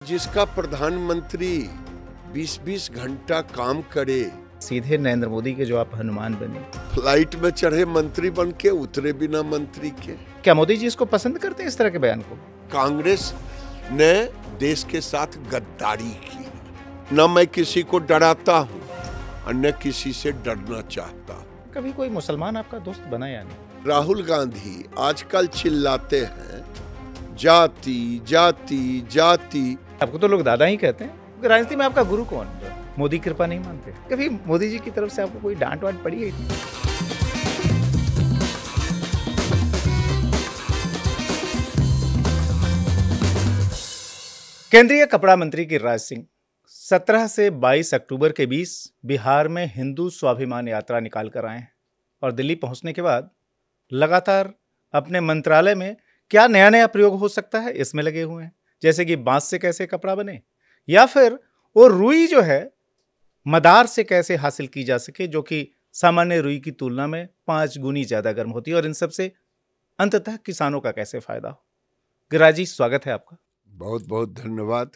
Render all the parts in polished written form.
जिसका प्रधानमंत्री 20-20 घंटा काम करे, सीधे नरेंद्र मोदी के जो आप हनुमान बने, फ्लाइट में चढ़े मंत्री बन के उतरे बिना मंत्री के। क्या मोदी जी इसको पसंद करते हैं, इस तरह के बयान को? कांग्रेस ने देश के साथ गद्दारी की। न मैं किसी को डराता हूँ और न किसी से डरना चाहता। कभी कोई मुसलमान आपका दोस्त बना या नहीं? राहुल गांधी आजकल चिल्लाते हैं जाति जाति जाति। आपको तो लोग दादा ही कहते हैं। राजनीति में आपका गुरु कौन है? मोदी कृपा नहीं मानते? कभी मोदी जी की तरफ से आपको कोई डांट वांट पड़ी है? केंद्रीय कपड़ा मंत्री गिरिराज सिंह 17 से 22 अक्टूबर के बीच बिहार में हिंदू स्वाभिमान यात्रा निकाल कर आए हैं और दिल्ली पहुंचने के बाद लगातार अपने मंत्रालय में क्या नया नया प्रयोग हो सकता है इसमें लगे हुए हैं। जैसे कि बांस से कैसे कपड़ा बने, या फिर वो रुई जो है मदार से कैसे हासिल की जा सके, जो कि सामान्य रुई की तुलना में 5 गुनी ज्यादा गर्म होती है, और इन सब से अंततः किसानों का कैसे फायदा हो। गिरिराज जी, स्वागत है आपका। बहुत बहुत धन्यवाद।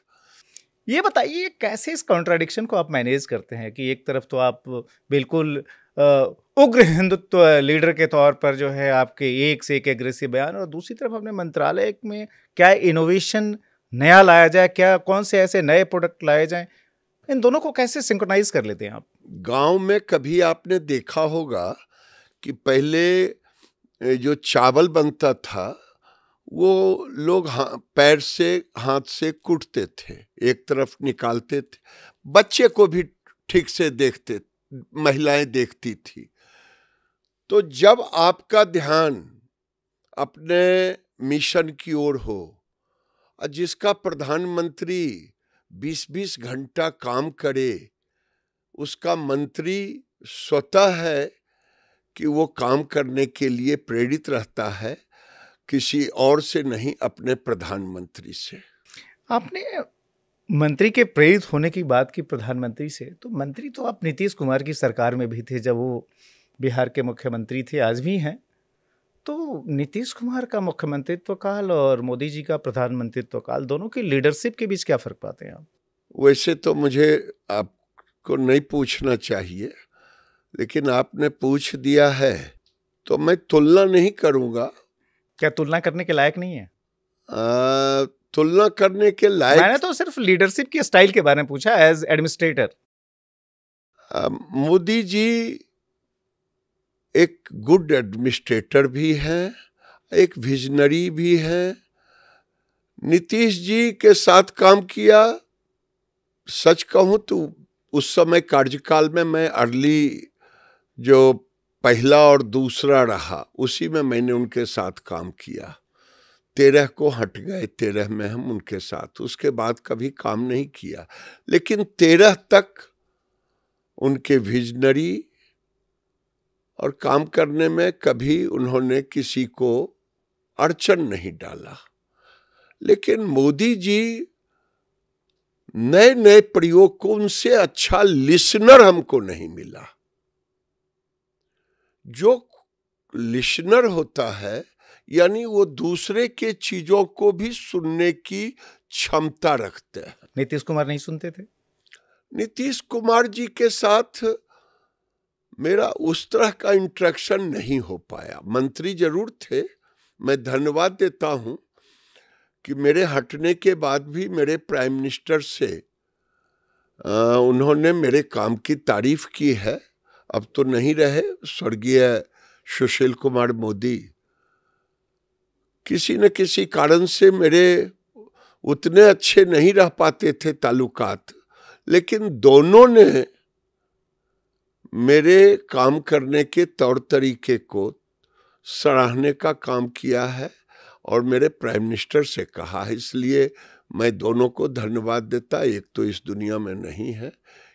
ये बताइए कैसे इस कॉन्ट्राडिक्शन को आप मैनेज करते हैं कि एक तरफ तो आप बिल्कुल उग्र हिंदुत्व लीडर के तौर पर जो है आपके एक से एक एग्रेसिव बयान, और दूसरी तरफ अपने मंत्रालय में क्या इनोवेशन नया लाया जाए, क्या कौन से ऐसे नए प्रोडक्ट लाए जाएं, इन दोनों को कैसे सिंक्रोनाइज कर लेते हैं आप? गांव में कभी आपने देखा होगा कि पहले जो चावल बनता था वो लोग पैर से हाथ से कूटते थे, एक तरफ निकालते थे, बच्चे को भी ठीक से देखते, महिलाएं देखती थी। तो जब आपका ध्यान अपने मिशन की ओर हो और जिसका प्रधानमंत्री 20-20 घंटा काम करे, उसका मंत्री स्वतः है कि वो काम करने के लिए प्रेरित रहता है, किसी और से नहीं, अपने प्रधानमंत्री से। आपने मंत्री के प्रेरित होने की बात की प्रधानमंत्री से, तो मंत्री तो आप नीतीश कुमार की सरकार में भी थे जब वो बिहार के मुख्यमंत्री थे, आज भी हैं। तो नीतीश कुमार का मुख्यमंत्रित्व काल और मोदी जी का प्रधानमंत्रित्व काल, दोनों की लीडरशिप के बीच क्या फर्क पाते हैं आप? वैसे तो मुझे आपको नहीं पूछना चाहिए, लेकिन आपने पूछ दिया है तो मैं तुलना नहीं करूंगा। क्या तुलना करने के लायक नहीं है? तुलना करने के लायक, मैंने तो सिर्फ लीडरशिप की स्टाइल के बारे में पूछा एज एडमिनिस्ट्रेटर। मोदी जी एक गुड एडमिनिस्ट्रेटर भी हैं, एक विजनरी भी हैं। नीतीश जी के साथ काम किया, सच कहूं तो उस समय कार्यकाल में मैं अर्ली जो पहला और दूसरा रहा, उसी में मैंने उनके साथ काम किया। 13 को हट गए, 13 में हम उनके साथ, उसके बाद कभी काम नहीं किया। लेकिन 13 तक उनके विजनरी और काम करने में कभी उन्होंने किसी को अड़चन नहीं डाला। लेकिन मोदी जी नए नए प्रयोग को, उनसे अच्छा लिसनर हमको नहीं मिला। जो लिसनर होता है यानी वो दूसरे के चीजों को भी सुनने की क्षमता रखते हैं। नीतीश कुमार नहीं सुनते थे? नीतीश कुमार जी के साथ मेरा उस तरह का इंटरेक्शन नहीं हो पाया। मंत्री जरूर थे, मैं धन्यवाद देता हूं कि मेरे हटने के बाद भी मेरे प्राइम मिनिस्टर से उन्होंने मेरे काम की तारीफ की है। अब तो नहीं रहे स्वर्गीय सुशील कुमार मोदी, किसी न किसी कारण से मेरे उतने अच्छे नहीं रह पाते थे ताल्लुकात, लेकिन दोनों ने मेरे काम करने के तौर तरीके को सराहने का काम किया है और मेरे प्राइम मिनिस्टर से कहा है। इसलिए मैं दोनों को धन्यवाद देता। एक तो इस दुनिया में नहीं है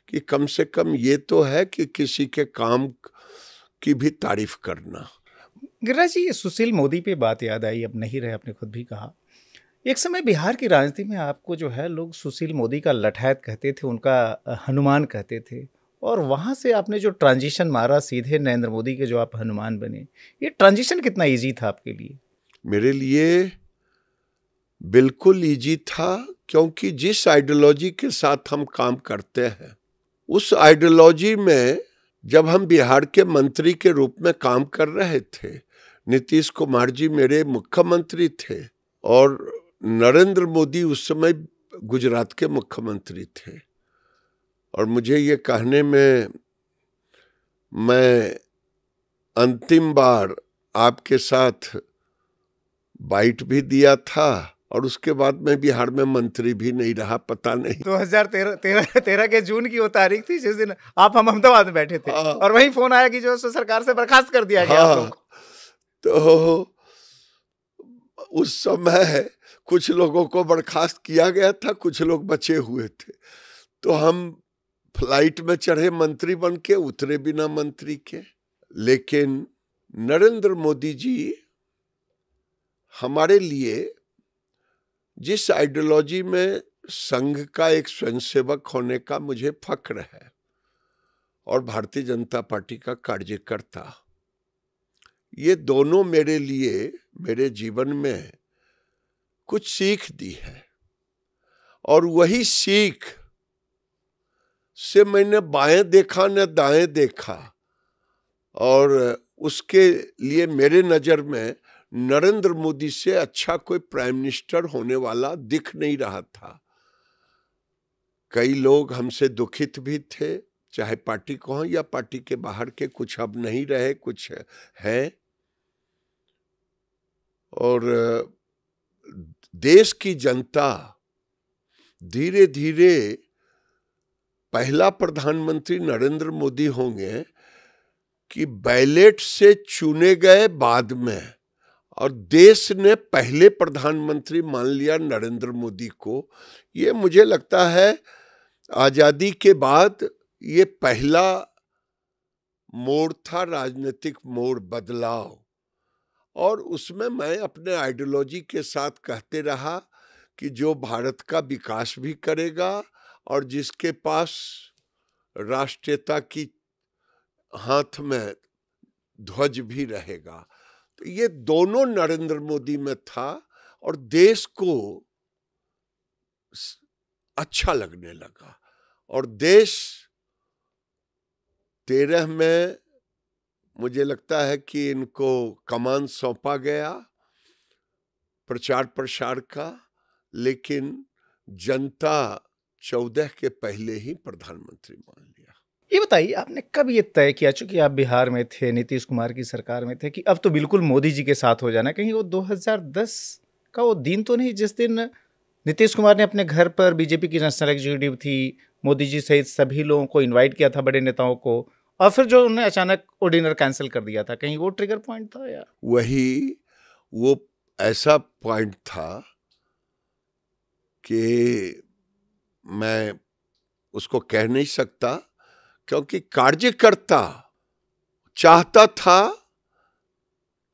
कि कम से कम ये तो है कि किसी के काम की भी तारीफ करना। गिरिराज जी, सुशील मोदी पे बात याद आई, अब नहीं रहे, आपने खुद भी कहा। एक समय बिहार की राजनीति में आपको जो है लोग सुशील मोदी का लठैत कहते थे, उनका हनुमान कहते थे, और वहाँ से आपने जो ट्रांजिशन मारा सीधे नरेंद्र मोदी के जो आप हनुमान बने, ये ट्रांजिशन कितना ईजी था आपके लिए? मेरे लिए बिल्कुल इजी था, क्योंकि जिस आइडियोलॉजी के साथ हम काम करते हैं, उस आइडियोलॉजी में जब हम बिहार के मंत्री के रूप में काम कर रहे थे, नीतीश कुमार जी मेरे मुख्यमंत्री थे और नरेंद्र मोदी उस समय गुजरात के मुख्यमंत्री थे। और मुझे ये कहने में, मैं अंतिम बार आपके साथ बाइट भी दिया था और उसके बाद मैं बिहार में मंत्री भी नहीं रहा, पता नहीं। 2013 के जून की वो तारीख थी जिस दिन आप हम अहमदाबाद में बैठे थे। हाँ। और वही फोन आया कि जो सरकार से बर्खास्त कर दिया गया आप लोगों को। तो उस समय कुछ लोगों को बर्खास्त किया गया था, कुछ लोग बचे हुए थे। तो हम फ्लाइट में चढ़े मंत्री बन के, उतरे बिना मंत्री के। लेकिन नरेंद्र मोदी जी हमारे लिए जिस आइडियोलॉजी में संघ का एक स्वयंसेवक होने का मुझे फक्र है और भारतीय जनता पार्टी का कार्यकर्ता, ये दोनों मेरे लिए मेरे जीवन में कुछ सीख दी है। और वही सीख से मैंने बाएं देखा न दाएं देखा, और उसके लिए मेरे नजर में नरेंद्र मोदी से अच्छा कोई प्राइम मिनिस्टर होने वाला दिख नहीं रहा था। कई लोग हमसे दुखित भी थे, चाहे पार्टी को हो या पार्टी के बाहर के, कुछ अब नहीं रहे, कुछ हैं। और देश की जनता धीरे धीरे पहला प्रधानमंत्री नरेंद्र मोदी होंगे कि बैलेट से चुने गए बाद में, और देश ने पहले प्रधानमंत्री मान लिया नरेंद्र मोदी को। ये मुझे लगता है आजादी के बाद ये पहला मोड़ था, राजनीतिक मोड़, बदलाव। और उसमें मैं अपने आइडियोलॉजी के साथ कहते रहा कि जो भारत का विकास भी करेगा और जिसके पास राष्ट्रीयता की हाथ में ध्वज भी रहेगा। तो ये दोनों नरेंद्र मोदी में था और देश को अच्छा लगने लगा। और देश 13 में मुझे लगता है कि इनको कमान सौंपा गया प्रचार प्रसार का, लेकिन जनता 14 के पहले ही प्रधानमंत्री मान लिया। ये बताइए, आपने कब ये तय किया, चूंकि आप बिहार में थे, नीतीश कुमार की सरकार में थे, कि अब तो बिल्कुल मोदी जी के साथ हो जाना? कहीं वो 2010 का वो दिन तो नहीं जिस दिन नीतीश कुमार ने अपने घर पर, बीजेपी की नेशनल एग्जीक्यूटिव थी, मोदी जी सहित सभी लोगों को इनवाइट किया था, बड़े नेताओं को, और फिर जो उन्होंने अचानक वो डिनर कैंसिल कर दिया था? कहीं वो ट्रिगर पॉइंट था या? वही वो ऐसा पॉइंट था कि मैं उसको कह नहीं सकता, क्योंकि कार्यकर्ता चाहता था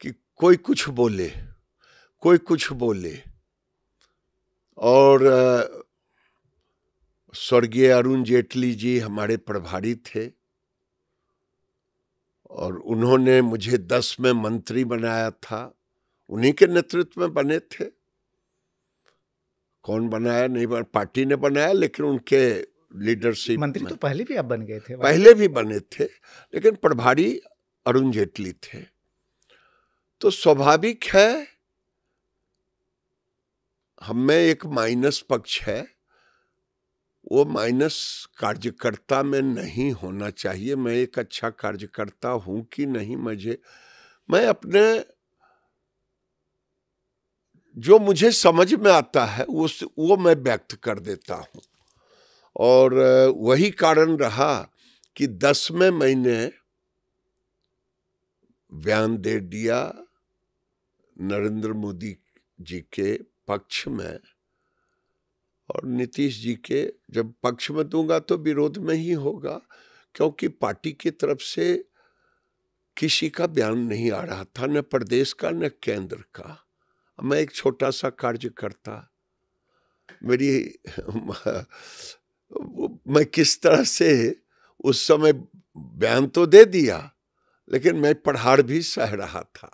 कि कोई कुछ बोले, कोई कुछ बोले। और स्वर्गीय अरुण जेटली जी हमारे प्रभारी थे और उन्होंने मुझे 10 में मंत्री बनाया था, उन्हीं के नेतृत्व में बने थे। कौन बनाया, नहीं बनाया, पार्टी ने बनाया, लेकिन उनके लीडरशिप मंत्री तो पहले भी आप बन गए थे? पहले भी बने थे, लेकिन प्रभारी अरुण जेटली थे। तो स्वाभाविक है, हमें एक माइनस पक्ष है, वो माइनस कार्यकर्ता में नहीं होना चाहिए। मैं एक अच्छा कार्यकर्ता हूं कि नहीं, मैं अपने जो मुझे समझ में आता है वो मैं व्यक्त कर देता हूं। और वही कारण रहा कि 10 में मैंने बयान दे दिया नरेंद्र मोदी जी के पक्ष में, और नीतीश जी के जब पक्ष में दूंगा तो विरोध में ही होगा, क्योंकि पार्टी की तरफ से किसी का बयान नहीं आ रहा था, न प्रदेश का न केंद्र का। मैं एक छोटा सा कार्यकर्ता, मैं किस तरह से उस समय बयान तो दे दिया, लेकिन मैं प्रहार भी सह रहा था।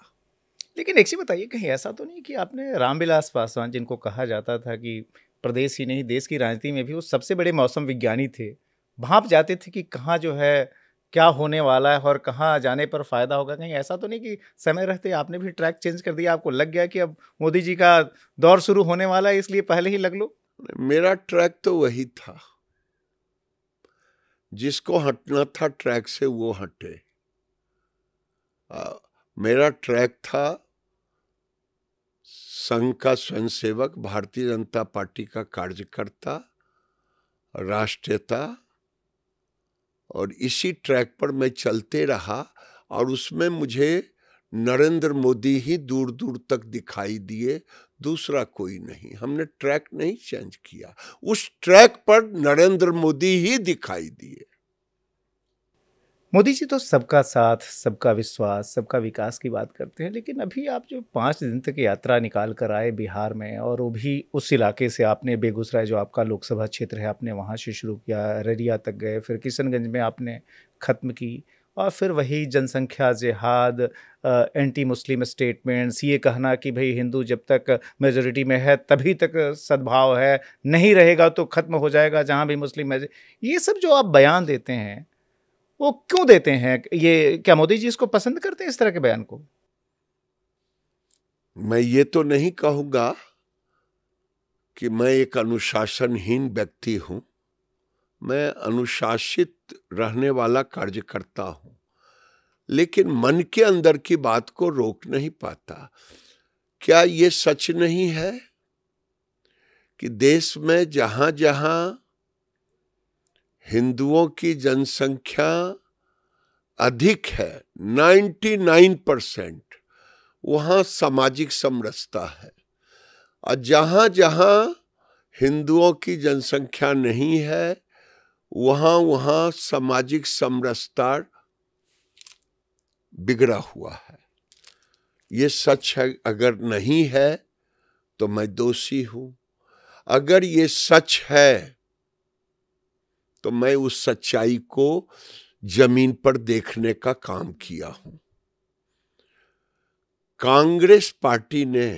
लेकिन एक चीज बताइए, कहीं ऐसा तो नहीं कि आपने रामविलास पासवान, जिनको कहा जाता था कि प्रदेश ही नहीं देश की राजनीति में भी वो सबसे बड़े मौसम विज्ञानी थे। भांप जाते थे कि कहाँ जो है क्या होने वाला है और कहाँ जाने पर फायदा होगा। कहीं ऐसा तो नहीं कि समय रहते आपने भी ट्रैक चेंज कर दिया, आपको लग गया कि अब मोदी जी का दौर शुरू होने वाला है इसलिए पहले ही लग लो? मेरा ट्रैक तो वही था, जिसको हटना था ट्रैक से वो हटे। मेरा ट्रैक था संघ का स्वयंसेवक, भारतीय जनता पार्टी का कार्यकर्ता, राष्ट्रीयता, और इसी ट्रैक पर मैं चलते रहा। और उसमें मुझे नरेंद्र मोदी ही दूर दूर तक दिखाई दिए, दूसरा कोई नहीं। हमने ट्रैक नहीं चेंज किया, उस ट्रैक पर नरेंद्र मोदी ही दिखाई दिए। मोदी जी तो सबका साथ, सबका विश्वास, सबका विकास की बात करते हैं, लेकिन अभी आप जो 5 दिन तक यात्रा निकाल कर आए बिहार में, और वो भी उस इलाके से आपने बेगूसराय जो आपका लोकसभा क्षेत्र है आपने वहाँ से शुरू किया, अररिया तक गए, फिर किशनगंज में आपने ख़त्म की, और फिर वही जनसंख्या जिहाद, एंटी मुस्लिम स्टेटमेंट्स, ये कहना कि भाई हिंदू जब तक मेजोरिटी में है तभी तक सद्भाव है, नहीं रहेगा तो ख़त्म हो जाएगा जहाँ भी मुस्लिम है। ये सब जो आप बयान देते हैं वो क्यों देते हैं? ये क्या मोदी जी इसको पसंद करते हैं इस तरह के बयान को? मैं ये तो नहीं कहूंगा कि मैं एक अनुशासनहीन व्यक्ति हूं। मैं अनुशासित रहने वाला कार्यकर्ता हूं, लेकिन मन के अंदर की बात को रोक नहीं पाता। क्या ये सच नहीं है कि देश में जहां जहां हिंदुओं की जनसंख्या अधिक है, 99%, वहां सामाजिक समरसता है, और जहां जहां हिंदुओं की जनसंख्या नहीं है वहां वहां सामाजिक समरसता बिगड़ा हुआ है। ये सच है। अगर नहीं है तो मैं दोषी हूं। अगर ये सच है तो मैं उस सच्चाई को जमीन पर देखने का काम किया हूं। कांग्रेस पार्टी ने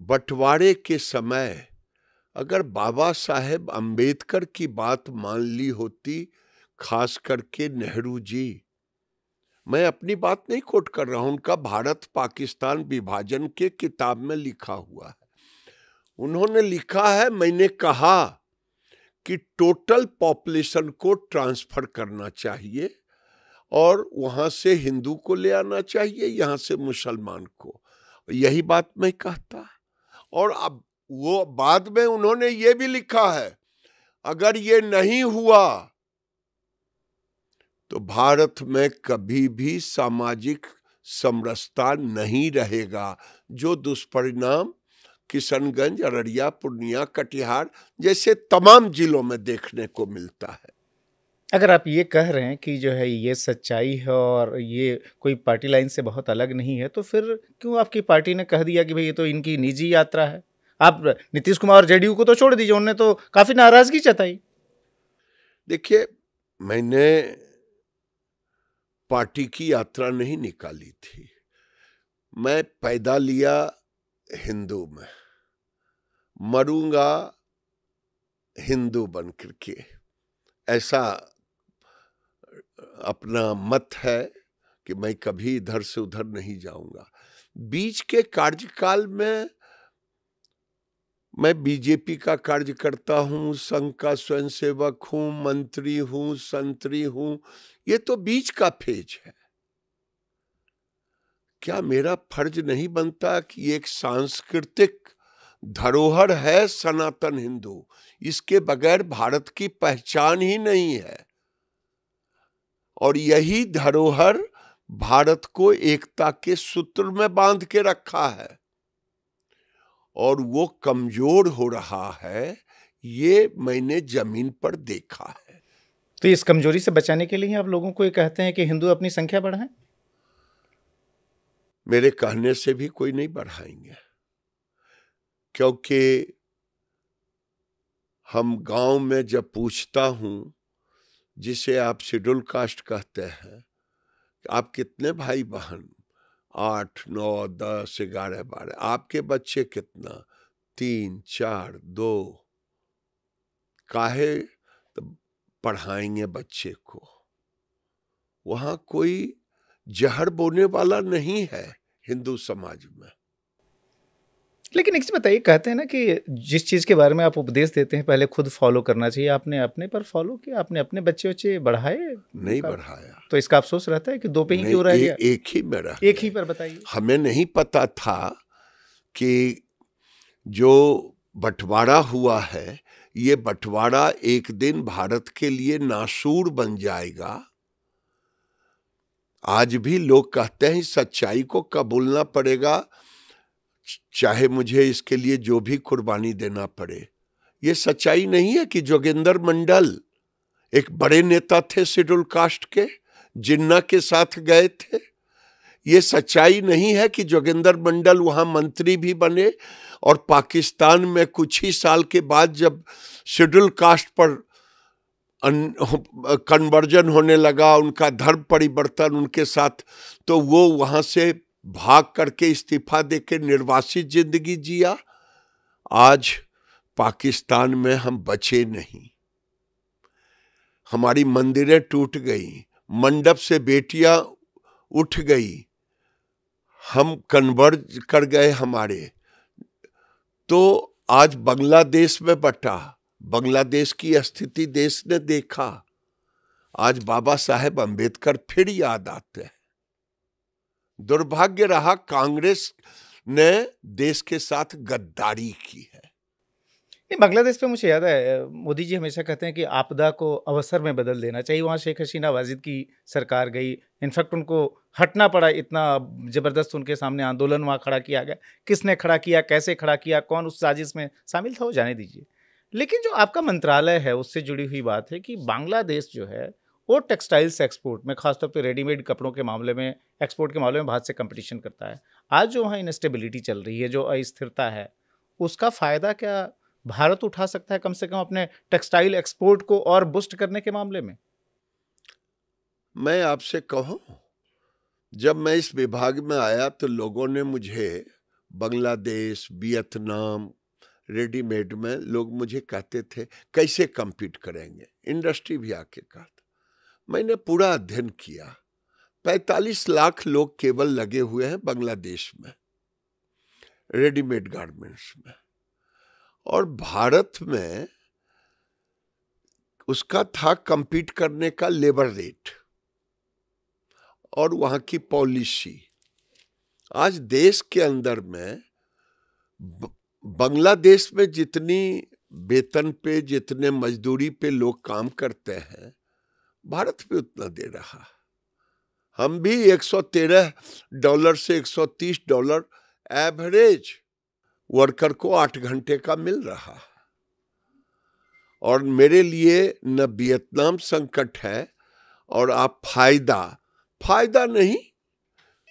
बंटवारे के समय अगर बाबा साहेब अंबेडकर की बात मान ली होती, खास करके नेहरू जी, मैं अपनी बात नहीं कोट कर रहा हूं, उनका भारत पाकिस्तान विभाजन के किताब में लिखा हुआ है। उन्होंने लिखा है, मैंने कहा कि टोटल पॉपुलेशन को ट्रांसफर करना चाहिए और वहां से हिंदू को ले आना चाहिए, यहां से मुसलमान को। यही बात मैं कहता। और अब वो बाद में उन्होंने ये भी लिखा है, अगर ये नहीं हुआ तो भारत में कभी भी सामाजिक समरसता नहीं रहेगा, जो दुष्परिणाम किशनगंज, अररिया, पूर्णिया, कटिहार जैसे तमाम जिलों में देखने को मिलता है। अगर आप ये कह रहे हैं कि जो है ये सच्चाई है और ये कोई पार्टी लाइन से बहुत अलग नहीं है, तो फिर क्यों आपकी पार्टी ने कह दिया कि भाई ये तो इनकी निजी यात्रा है? आप नीतीश कुमार और जेडीयू को तो छोड़ दीजिए, उन्होंने तो काफी नाराजगी जताई। देखिए, मैंने पार्टी की यात्रा नहीं निकाली थी। मैं पैदा लिया हिंदू में, मरूंगा हिंदू बन करके, ऐसा अपना मत है कि मैं कभी इधर से उधर नहीं जाऊंगा। बीच के कार्यकाल में मैं बीजेपी का कार्यकर्ता हूं, संघ का स्वयंसेवक हूं, मंत्री हूं, संतरी हूं, ये तो बीच का फेज है। क्या मेरा फर्ज नहीं बनता कि एक सांस्कृतिक धरोहर है सनातन हिंदू, इसके बगैर भारत की पहचान ही नहीं है, और यही धरोहर भारत को एकता के सूत्र में बांध के रखा है, और वो कमजोर हो रहा है, ये मैंने जमीन पर देखा है। तो इस कमजोरी से बचाने के लिए आप लोगों को ये कहते हैं कि हिंदू अपनी संख्या बढ़ाएं? मेरे कहने से भी कोई नहीं बढ़ाएंगे, क्योंकि हम गांव में जब पूछता हूं, जिसे आप शेड्यूल कास्ट कहते हैं, आप कितने भाई बहन, 8, 9, 10, 11, 12। आपके बच्चे कितना? 3, 4, 2। काहे तो पढ़ाएंगे बच्चे को? वहां कोई जहर बोने वाला नहीं है हिंदू समाज में। लेकिन एक चीज बताइए, कहते हैं ना कि जिस चीज के बारे में आप उपदेश देते हैं पहले खुद फॉलो करना चाहिए। आपने अपने पर फॉलो किया? आपने अपने बच्चे बढ़ाए? नहीं बढ़ाया। तो इसका अफसोस रहता है कि 2 पे ही क्यों रह गया? एक ही में रह एक ही गए। पर बताइए। हमें नहीं पता था कि जो बंटवारा हुआ है, ये बंटवारा एक दिन भारत के लिए नासूर बन जाएगा। आज भी लोग कहते हैं सच्चाई को कबूलना पड़ेगा, चाहे मुझे इसके लिए जो भी कुर्बानी देना पड़े। ये सच्चाई नहीं है कि जोगिंदर मंडल एक बड़े नेता थे शेड्यूल कास्ट के, जिन्ना के साथ गए थे। ये सच्चाई नहीं है कि जोगिंदर मंडल वहां मंत्री भी बने और पाकिस्तान में कुछ ही साल के बाद जब शेड्यूल कास्ट पर कन्वर्जन होने लगा, उनका धर्म परिवर्तन उनके साथ, तो वो वहां से भाग करके इस्तीफा देके निर्वासित जिंदगी जिया। आज पाकिस्तान में हम बचे नहीं, हमारी मंदिरें टूट गई, मंडप से बेटियां उठ गई, हम कन्वर्ज कर गए हमारे। तो आज बांग्लादेश में बटा, बांग्लादेश की स्थिति देश ने देखा। आज बाबा साहेब अंबेडकर फिर याद आते हैं। दुर्भाग्य रहा कांग्रेस ने देश के साथ गद्दारी की है। बांग्लादेश पे मुझे याद है, मोदी जी हमेशा कहते हैं कि आपदा को अवसर में बदल देना चाहिए। वहाँ शेख हसीना वाजिद की सरकार गई, इनफैक्ट उनको हटना पड़ा, इतना जबरदस्त उनके सामने आंदोलन वहाँ खड़ा किया गया। किसने खड़ा किया, कैसे खड़ा किया, कौन उस साजिश में शामिल था, वो जाने दीजिए। लेकिन जो आपका मंत्रालय है उससे जुड़ी हुई बात है कि बांग्लादेश जो है वो टेक्सटाइल्स एक्सपोर्ट में, खासतौर पर रेडीमेड कपड़ों के मामले में, एक्सपोर्ट के मामले में भारत से कंपटीशन करता है। आज जो वहाँ इनस्टेबिलिटी चल रही है, जो अस्थिरता है, उसका फायदा क्या भारत उठा सकता है कम से कम अपने टेक्सटाइल एक्सपोर्ट को और बूस्ट करने के मामले में? मैं आपसे कहूं, जब मैं इस विभाग में आया तो लोगों ने मुझे बांग्लादेश, वियतनाम, रेडीमेड में लोग मुझे कहते थे कैसे compete करेंगे, इंडस्ट्री भी आके कहता। मैंने पूरा अध्ययन किया, 45 लाख लोग केवल लगे हुए हैं बांग्लादेश में रेडीमेड गारमेंट्स में, और भारत में उसका था compete करने का लेबर रेट और वहां की पॉलिसी। आज देश के अंदर में बांग्लादेश में जितनी वेतन पे, जितने मजदूरी पे लोग काम करते हैं, भारत भी उतना दे रहा। हम भी $113 से $130 एवरेज वर्कर को 8 घंटे का मिल रहा। और मेरे लिए न वियतनाम संकट है और आप फायदा नहीं,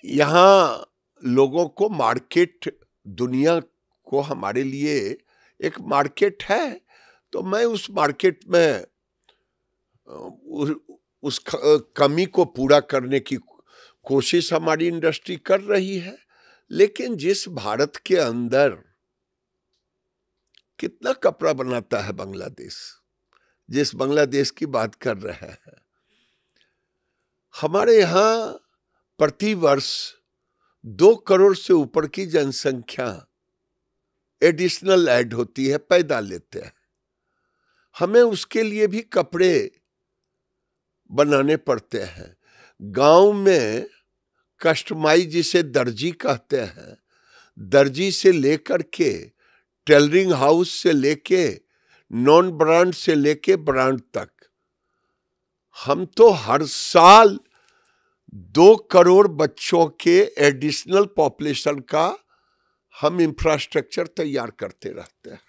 यहाँ लोगों को मार्केट, दुनिया को हमारे लिए एक मार्केट है, तो मैं उस मार्केट में उस कमी को पूरा करने की कोशिश हमारी इंडस्ट्री कर रही है। लेकिन जिस भारत के अंदर कितना कपड़ा बनाता है बांग्लादेश, जिस बांग्लादेश की बात कर रहे हैं, हमारे यहाँ प्रति वर्ष 2 करोड़ से ऊपर की जनसंख्या एडिशनल ऐड होती है, पैदा लेते हैं। हमें उसके लिए भी कपड़े बनाने पड़ते हैं। गांव में कस्टमाइज, जिसे दर्जी कहते हैं, दर्जी से लेकर के टेलरिंग हाउस से लेके नॉन ब्रांड से लेके ब्रांड तक, हम तो हर साल 2 करोड़ बच्चों के एडिशनल पॉपुलेशन का हम इंफ्रास्ट्रक्चर तैयार करते रहते हैं।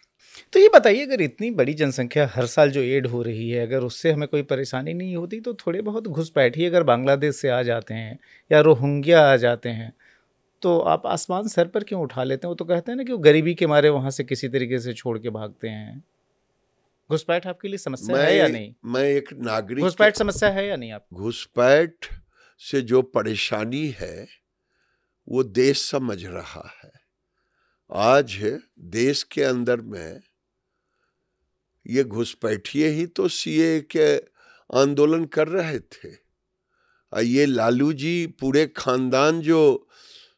तो ये बताइए, अगर इतनी बड़ी जनसंख्या हर साल जो ऐड हो रही है, अगर उससे हमें कोई परेशानी नहीं होती, तो थोड़े बहुत घुसपैठ ही अगर बांग्लादेश से आ जाते हैं या रोहिंग्या आ जाते हैं, तो आप आसमान सर पर क्यों उठा लेते हैं? वो तो कहते हैं ना कि वो गरीबी के मारे वहां से किसी तरीके से छोड़ के भागते हैं। घुसपैठ आपके लिए समस्या है या नहीं? मैं एक नागरिक, घुसपैठ समस्या है या नहीं? आप घुसपैठ से जो परेशानी है वो देश समझ रहा है। आज देश के अंदर में ये घुसपैठिए ही तो सीए के आंदोलन कर रहे थे। ये लालू जी पूरे खानदान जो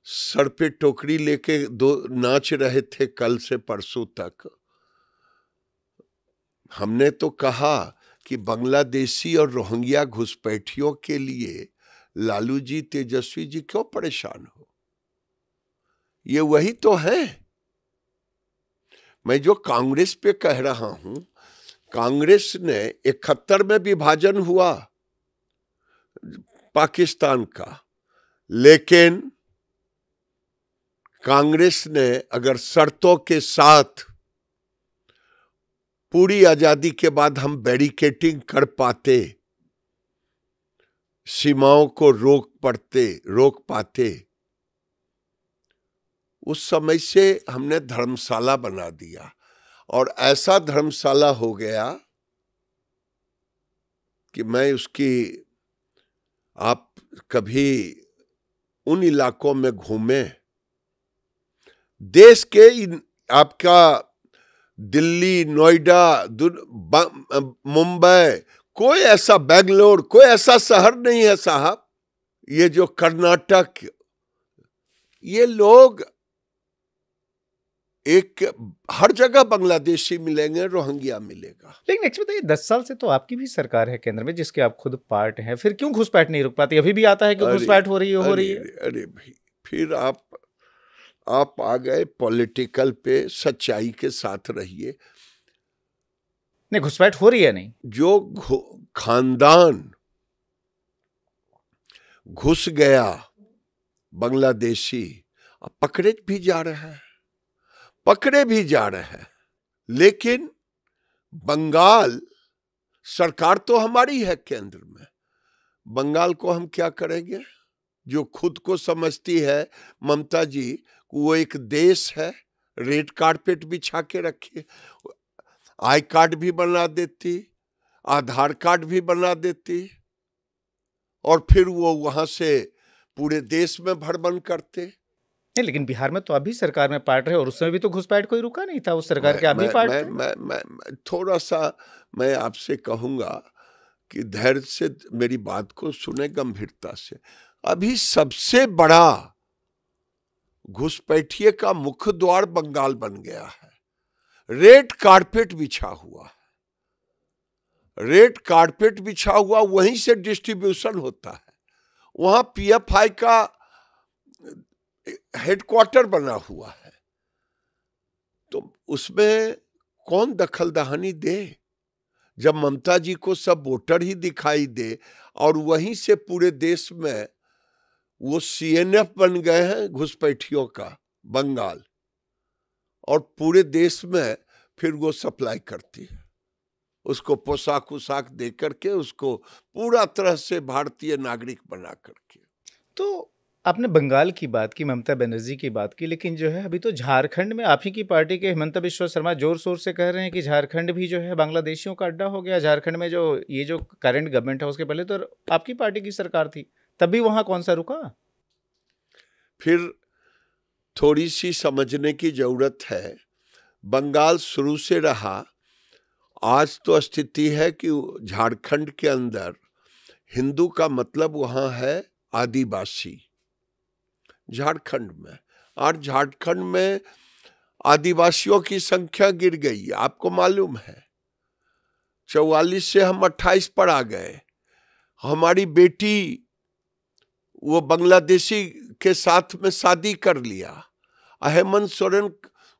सर पे टोकरी लेके दो नाच रहे थे कल से परसों तक। हमने तो कहा कि बांग्लादेशी और रोहिंग्या घुसपैठियों के लिए लालू जी, तेजस्वी जी क्यों परेशान हो? ये वही तो है। मैं जो कांग्रेस पे कह रहा हूं, कांग्रेस ने 71 में विभाजन हुआ पाकिस्तान का, लेकिन कांग्रेस ने अगर शर्तों के साथ पूरी आजादी के बाद हम बैरिकेटिंग कर पाते, सीमाओं को रोक पाते, उस समय से हमने धर्मशाला बना दिया और ऐसा धर्मशाला हो गया कि मैं उसकी, आप कभी उन इलाकों में घूमे, देश के आपका दिल्ली, नोएडा, मुंबई, कोई ऐसा, बेंगलोर, कोई ऐसा शहर नहीं है साहब, ये जो कर्नाटक, ये लोग एक हर जगह बांग्लादेशी मिलेंगे, रोहिंग्या मिलेगा। लेकिन एक बताइए, 10 साल से तो आपकी भी सरकार है केंद्र में, जिसके आप खुद पार्ट हैं, फिर क्यों घुसपैठ नहीं रुक पाती? अभी भी आता है कि घुसपैठ हो रही है। अरे भाई, फिर आप आ गए पॉलिटिकल पे, सच्चाई के साथ रहिए। नहीं, घुसपैठ हो रही है नहीं। जो खानदान घुस गया बांग्लादेशी, पकड़े भी जा रहे हैं, लेकिन बंगाल सरकार तो हमारी है केंद्र में। बंगाल को हम क्या करेंगे? जो खुद को समझती है ममता जी, वो एक देश है, रेड कारपेट बिछा के रखी, आई कार्ड भी बना देती, आधार कार्ड भी बना देती, और फिर वो वहां से पूरे देश में भ्रमण करते। नहीं, लेकिन बिहार में तो अभी सरकार में पार्ट रहे, और उस समय भी तो घुसपैठ कोई रुका नहीं था, उस सरकार के अभी पार्ट थे। मैं थोड़ा सा मैं आपसे कहूंगा कि धैर्य से मेरी बात को सुने, गंभीरता से। अभी सबसे बड़ा घुसपैठिए का मुख्य द्वार बंगाल बन गया है। रेड कारपेट बिछा हुआ है, रेड कारपेट बिछा हुआ, वहीं से डिस्ट्रीब्यूशन होता है। वहां पीएफआई का हेडक्वार्टर बना हुआ है, तो उसमें कौन दखलदहानी दे? जब ममता जी को सब वोटर ही दिखाई दे, और वहीं से पूरे देश में वो सीएनएफ बन गए हैं घुसपैठियों का बंगाल, और पूरे देश में फिर वो सप्लाई करती है, उसको पोशाक उशाक दे करके, उसको पूरा तरह से भारतीय नागरिक बना करके। तो आपने बंगाल की बात की, ममता बनर्जी की बात की, लेकिन जो है अभी तो झारखंड में आप ही की पार्टी के हिमंता बिस्वा शर्मा जोर शोर से कह रहे हैं कि झारखंड भी जो है बांग्लादेशियों का अड्डा हो गया। झारखंड में जो करंट गवर्नमेंट है, उसके पहले तो आपकी पार्टी की सरकार थी, तब भी वहां कौन सा रुका? फिर थोड़ी सी समझने की जरूरत है। बंगाल शुरू से रहा, आज तो स्थिति है कि झारखंड के अंदर हिंदू का मतलब वहां है आदिवासी, झारखंड में। और झारखंड में आदिवासियों की संख्या गिर गई, आपको मालूम है। 44 से हम 28 पर आ गए। हमारी बेटी वो बांग्लादेशी के साथ में शादी कर लिया, हेमंत सोरेन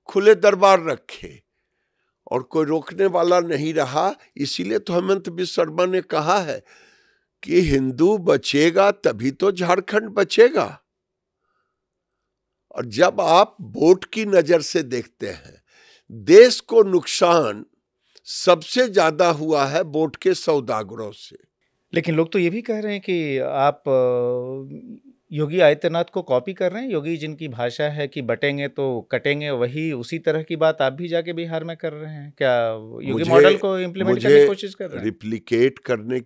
खुले दरबार रखे, और कोई रोकने वाला नहीं रहा। इसीलिए तो हेमंत बिस्वा शर्मा ने कहा है कि हिंदू बचेगा तभी तो झारखंड बचेगा। और जब आप वोट की नजर से देखते हैं, देश को नुकसान सबसे ज्यादा हुआ है वोट के सौदागरों से। लेकिन लोग तो ये भी कह रहे हैं कि आप योगी आदित्यनाथ को कॉपी कर रहे हैं। योगी जिनकी भाषा है कि बटेंगे तो कटेंगे, वही उसी तरह की बात आप भी जाके बिहार में कर रहे हैं क्या? योगी मॉडल को इम्प्लीमेंट करने की कोशिश कर रहे हैं? रिप्लिकेट करने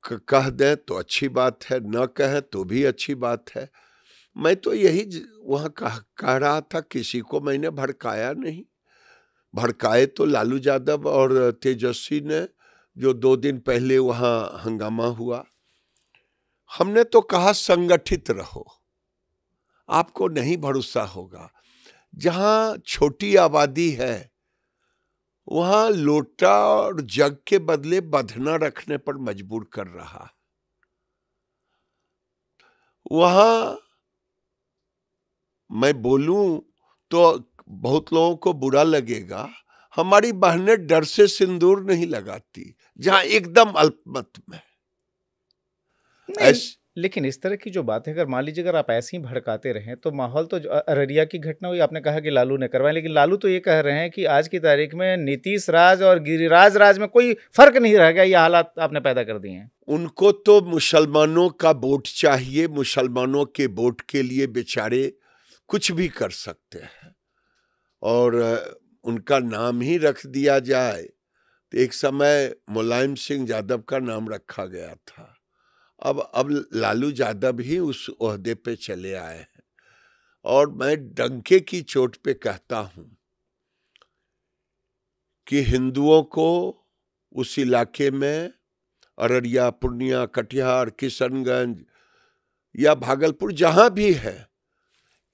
कह दें तो अच्छी बात है, न कहें तो भी अच्छी बात है। मैं तो यही वहां कह रहा था, किसी को मैंने भड़काया नहीं। भड़काए तो लालू यादव और तेजस्वी ने, जो 2 दिन पहले वहां हंगामा हुआ। हमने तो कहा संगठित रहो, आपको नहीं भरोसा होगा। जहां छोटी आबादी है वहां लोटा और जग के बदले बधना रखने पर मजबूर कर रहा। वहां मैं बोलूं तो बहुत लोगों को बुरा लगेगा, हमारी बहनें डर से सिंदूर नहीं लगाती, जहां एकदम अल्पमत में। नहीं, लेकिन इस तरह की जो बातें अगर मान लीजिए अगर आप ऐसे ही भड़काते रहें तो माहौल तो अररिया की घटना हुई, आपने कहा कि लालू ने करवाया, लेकिन लालू तो ये कह रहे हैं कि आज की तारीख में नीतीश राज और गिरिराज राज में कोई फर्क नहीं रह गया, ये हालात आपने पैदा कर दिए हैं। उनको तो मुसलमानों का वोट चाहिए, मुसलमानों के वोट के लिए बेचारे कुछ भी कर सकते हैं, और उनका नाम ही रख दिया जाए तो एक समय मुलायम सिंह यादव का नाम रखा गया था। अब लालू यादव ही उस ओहदे पे चले आए हैं, और मैं डंके की चोट पे कहता हूं कि हिंदुओं को उस इलाके में, अररिया, पूर्णिया, कटिहार, किशनगंज या भागलपुर, जहां भी है,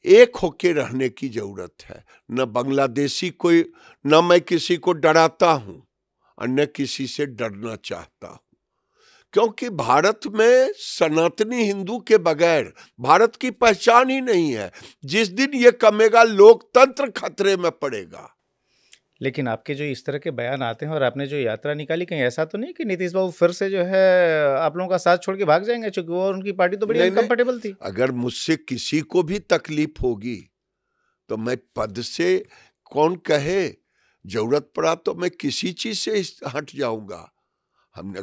एक होके रहने की जरूरत है। न बांग्लादेशी कोई, न मैं किसी को डराता हूं और न किसी से डरना चाहता हूं, क्योंकि भारत में सनातनी हिंदू के बगैर भारत की पहचान ही नहीं है। जिस दिन ये कमेगा लोकतंत्र खतरे में पड़ेगा। लेकिन आपके जो इस तरह के बयान आते हैं और आपने जो यात्रा निकाली, कहीं ऐसा तो नहीं कि नीतीश बाबू फिर से जो है आप लोगों का साथ छोड़ के भाग जाएंगे, चूंकि वो और उनकी पार्टी तो बड़ी अनकंफर्टेबल थी। अगर मुझसे किसी को भी तकलीफ होगी तो मैं पद से, कौन कहे, जरूरत पड़ा तो मैं किसी चीज से हट जाऊंगा। हम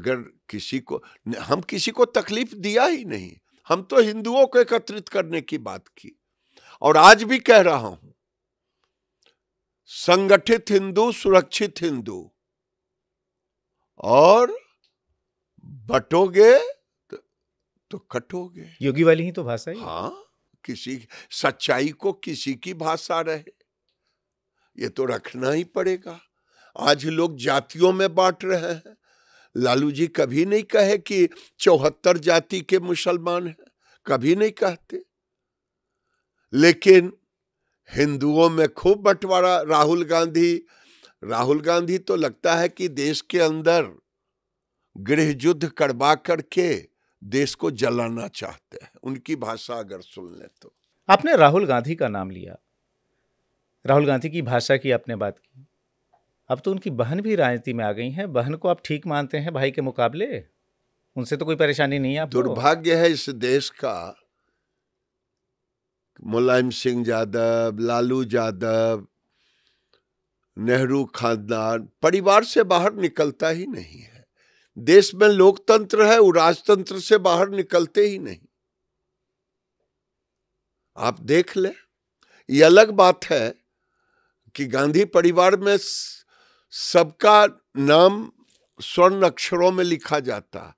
किसी को तकलीफ दिया ही नहीं। हम तो हिंदुओं को एकत्रित करने की बात की, और आज भी कह रहा हूं, संगठित हिंदू, सुरक्षित हिंदू, और बटोगे तो कटोगे। योगी वाली ही तो भाषा है। हाँ, किसी सच्चाई को किसी की भाषा रहे, ये तो रखना ही पड़ेगा। आज लोग जातियों में बांट रहे हैं। लालू जी कभी नहीं कहे कि 74 जाति के मुसलमान हैं, कभी नहीं कहते, लेकिन हिंदुओं में खूब बंटवारा। राहुल गांधी तो लगता है कि देश के अंदर गृह युद्ध करवा करके देश को जलाना चाहते हैं, उनकी भाषा अगर सुन ले तो। आपने राहुल गांधी का नाम लिया, राहुल गांधी की भाषा की आपने बात की, अब तो उनकी बहन भी राजनीति में आ गई हैं। बहन को आप ठीक मानते हैं भाई के मुकाबले? उनसे तो कोई परेशानी नहीं है आपको? दुर्भाग्य है इस देश का, मुलायम सिंह यादव, लालू यादव, नेहरू खानदान परिवार से बाहर निकलता ही नहीं है। देश में लोकतंत्र है, वो राजतंत्र से बाहर निकलते ही नहीं। आप देख ले, ये अलग बात है कि गांधी परिवार में सबका नाम स्वर्ण अक्षरों में लिखा जाता,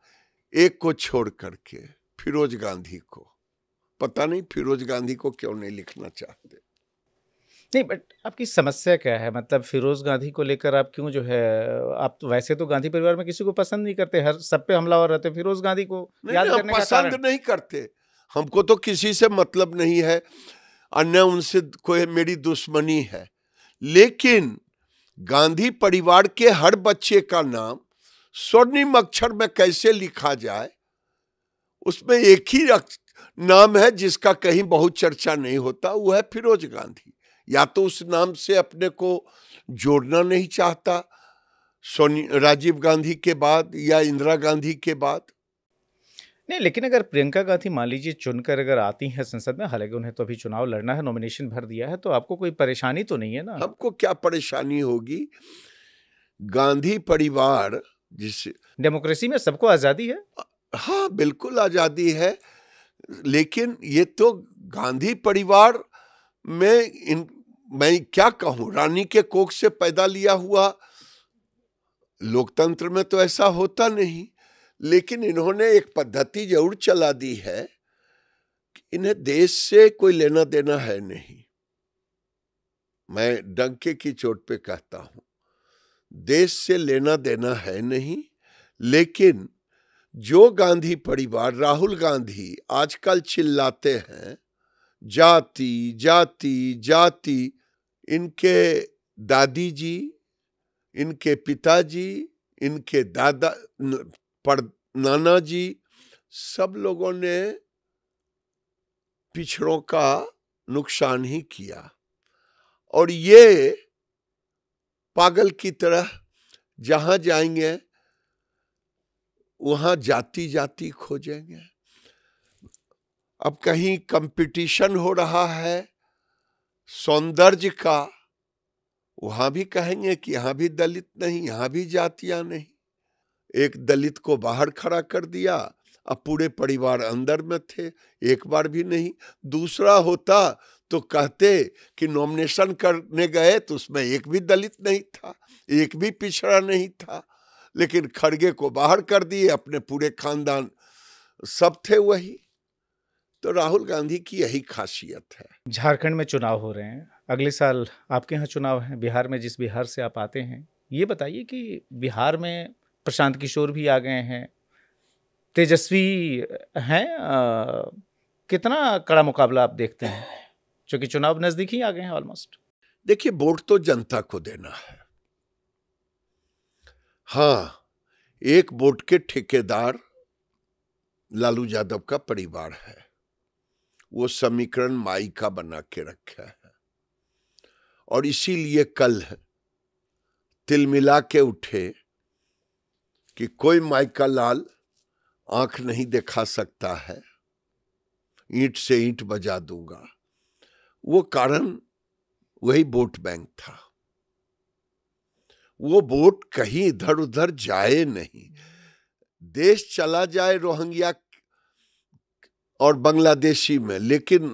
एक को छोड़ करके, फिरोज गांधी को। पता नहीं फिरोज गांधी को क्यों नहीं लिखना चाहते। नहीं, बट आपकी समस्या क्या है? मतलब फिरोज गांधी को लेकर आप क्यों जो है, आप तो वैसे तो गांधी परिवार में किसी को पसंद नहीं करते, हर सब पे हमलावर रहते, फिरोज गांधी को याद करने का पसंद नहीं करते। हमको तो किसी से मतलब नहीं है, अन्य उनसे कोई मेरी दुश्मनी है, लेकिन गांधी परिवार के हर बच्चे का नाम स्वर्णिम अक्षर में कैसे लिखा जाए, उसमें एक ही नाम है जिसका कहीं बहुत चर्चा नहीं होता, वो है फिरोज गांधी। या तो उस नाम से अपने को जोड़ना नहीं चाहता राजीव गांधी के बाद या इंदिरा गांधी के बाद। नहीं, लेकिन अगर प्रियंका गांधी मान लीजिए चुनकर अगर आती हैं संसद में, हालांकि उन्हें तो अभी चुनाव लड़ना है, नॉमिनेशन भर दिया है, तो आपको कोई परेशानी तो नहीं है ना? हमको क्या परेशानी होगी? गांधी परिवार, जिस डेमोक्रेसी में सबको आजादी है। हाँ, बिल्कुल आजादी है, लेकिन ये तो गांधी परिवार में मैं क्या कहूं, रानी के कोख से पैदा लिया हुआ लोकतंत्र में तो ऐसा होता नहीं, लेकिन इन्होंने एक पद्धति जरूर चला दी है इन्हें देश से कोई लेना देना है नहीं। मैं डंके की चोट पे कहता हूं, देश से लेना देना है नहीं। लेकिन जो गांधी परिवार, राहुल गांधी आजकल चिल्लाते हैं जाति जाति जाति, इनके दादी जी, इनके पिताजी, इनके दादा नाना जी, सब लोगों ने पिछड़ों का नुकसान ही किया। और ये पागल की तरह जहां जाएंगे वहां जाति जाति खोजेंगे। अब कहीं कंपटीशन हो रहा है सौंदर्य का, वहां भी कहेंगे कि यहां भी दलित नहीं, यहां भी जातियां नहीं। एक दलित को बाहर खड़ा कर दिया, अब पूरे परिवार अंदर में थे, एक बार भी नहीं। दूसरा होता तो कहते कि नॉमिनेशन करने गए तो उसमें एक भी दलित नहीं था, एक भी पिछड़ा नहीं था, लेकिन खड़गे को बाहर कर दिए, अपने पूरे खानदान सब थे वही। तो राहुल गांधी की यही खासियत है। झारखंड में चुनाव हो रहे हैं, अगले साल आपके यहाँ चुनाव है, बिहार में, जिस बिहार से आप आते हैं, ये बताइए कि बिहार में प्रशांत किशोर भी आ गए हैं, तेजस्वी हैं, कितना कड़ा मुकाबला आप देखते हैं, क्योंकि चुनाव नजदीक ही आ गए हैं ऑलमोस्ट? देखिए, वोट तो जनता को देना है। हाँ, एक वोट के ठेकेदार लालू यादव का परिवार है, वो समीकरण माई का बना के रखा है। और इसीलिए कल तिलमिला के उठे कि कोई माई का लाल आंख नहीं दिखा सकता है, ईंट से ईंट बजा दूंगा। वो कारण वही वोट बैंक था। वो वोट कहीं इधर उधर जाए नहीं, देश चला जाए रोहिंग्या और बांग्लादेशी में, लेकिन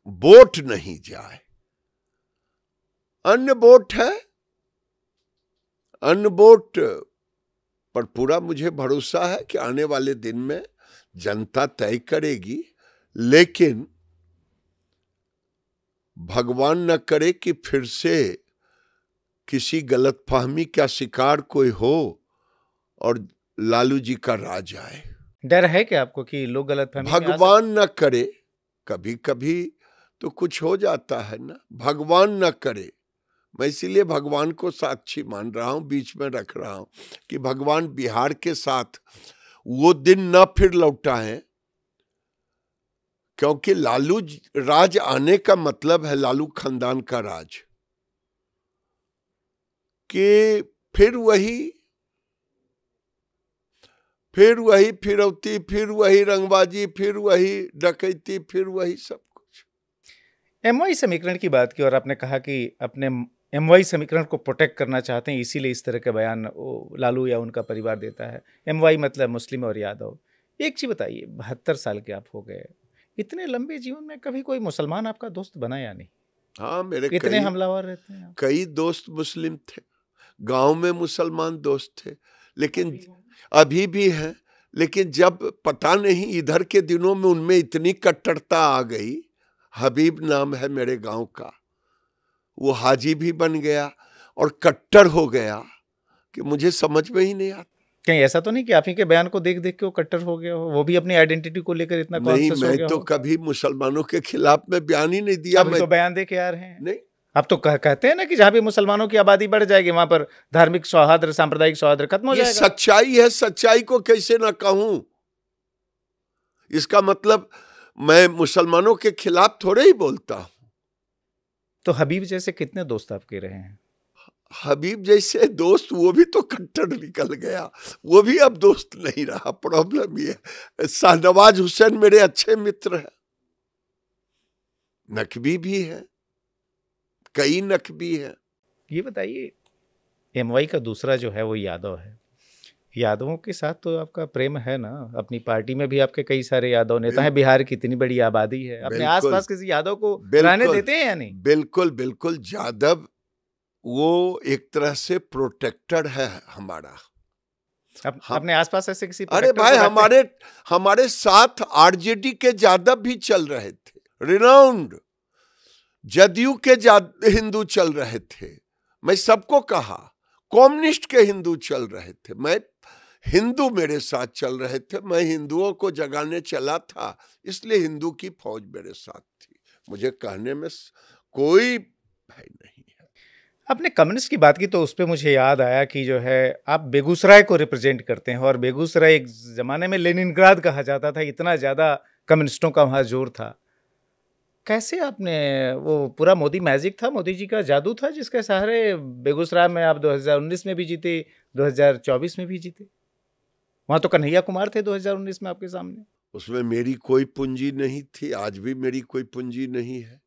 वोट नहीं जाए। अन्य वोट है, अन्य वोट पर पूरा मुझे भरोसा है कि आने वाले दिन में जनता तय करेगी। लेकिन भगवान न करे कि फिर से किसी गलतफहमी का शिकार कोई हो और लालू जी का राज आए। डर है कि आपको कि लोग गलतफहमी में भगवान न करे, कभी कभी तो कुछ हो जाता है ना, भगवान न करे। मैं इसीलिए भगवान को साक्षी मान रहा हूं, बीच में रख रहा हूं कि भगवान बिहार के साथ वो दिन न फिर लौटाएं, क्योंकि लालू राज आने का मतलब है लालू खानदान का राज, कि फिर वही फिरौती, फिर वही रंगबाजी, फिर वही डकैती, फिर वही सब कुछ। एमवाई समीकरण की बात की और आपने कहा कि अपने एमवाई समीकरण को प्रोटेक्ट करना चाहते हैं, इसीलिए इस तरह के बयान वो लालू या उनका परिवार देता है। एमवाई मतलब मुस्लिम और यादव। एक चीज बताइए, 72 साल के आप हो गए, इतने लंबे जीवन में कभी कोई मुसलमान आपका दोस्त बना या नहीं? हाँ, मेरे इतने हमलावर रहते हैं। कई दोस्त मुस्लिम थे, गांव में मुसलमान दोस्त थे, लेकिन अभी भी है। लेकिन जब पता नहीं इधर के दिनों में उनमें इतनी कट्टरता आ गई, हबीब नाम है मेरे गांव का, वो हाजी भी बन गया और कट्टर हो गया कि मुझे समझ में ही नहीं आता। कहीं ऐसा तो नहीं कि आप ही के बयान को देख देख के वो कट्टर हो गया हो, वो भी अपनी आइडेंटिटी को लेकर इतना कॉन्शियस हो गया हो? मैं तो कभी मुसलमानों के खिलाफ में बयान ही नहीं दिया। मैं तो बयान दे के आ रहे हैं। नहीं, आप तो कहते हैं ना कि जहां भी मुसलमानों की आबादी बढ़ जाएगी वहां पर धार्मिक सौहार्द, सांप्रदायिक सौहार्द खत्म हो जाएगा। सच्चाई है, सच्चाई को कैसे ना कहूं। इसका मतलब मैं मुसलमानों के खिलाफ थोड़े ही बोलता हूं। तो हबीब जैसे कितने दोस्त आपके रहे हैं? हबीब जैसे दोस्त, वो भी तो कट्टर निकल गया, वो भी अब दोस्त नहीं रहा। प्रॉब्लम ये है। शाहनवाज हुसैन मेरे अच्छे मित्र हैं, नकवी भी है, कई नकवी है। ये बताइए, एमवाई का दूसरा जो है वो यादव है। यादवों के साथ तो आपका प्रेम है ना? अपनी पार्टी में भी आपके कई सारे यादव नेता हैं, बिहार की इतनी बड़ी आबादी है, अपने आसपास किसी यादव को रहने देते हैं या नहीं? बिल्कुल बिल्कुल। यादव वो एक तरह से प्रोटेक्टर है हमारा। अपने आसपास ऐसे किसी अरे भाई, हमारे साथ आरजेडी के ज्यादा भी चल रहे थे, रिनाउंड जदयू के हिंदू चल रहे थे, मैं सबको कहा, कम्युनिस्ट के हिंदू चल रहे थे, मैं हिंदू मेरे साथ चल रहे थे, मैं हिंदुओं को जगाने चला था, इसलिए हिंदू की फौज मेरे साथ थी। मुझे कहने में कोई भय नहीं है। आपने कम्युनिस्ट की बात की तो उस पर मुझे याद आया कि जो है आप बेगूसराय को रिप्रेजेंट करते हैं, और बेगूसराय एक जमाने में लेनिनग्राद कहा जाता था, इतना ज्यादा कम्युनिस्टों का वहां जोर था। कैसे आपने, वो पूरा मोदी मैजिक था, मोदी जी का जादू था जिसके सहारे बेगूसराय में आप 2019 में भी जीते, 2024 में भी जीते? वहां तो कन्हैया कुमार थे 2019 में आपके सामने। उसमें मेरी कोई पूंजी नहीं थी, आज भी मेरी कोई पूंजी नहीं है।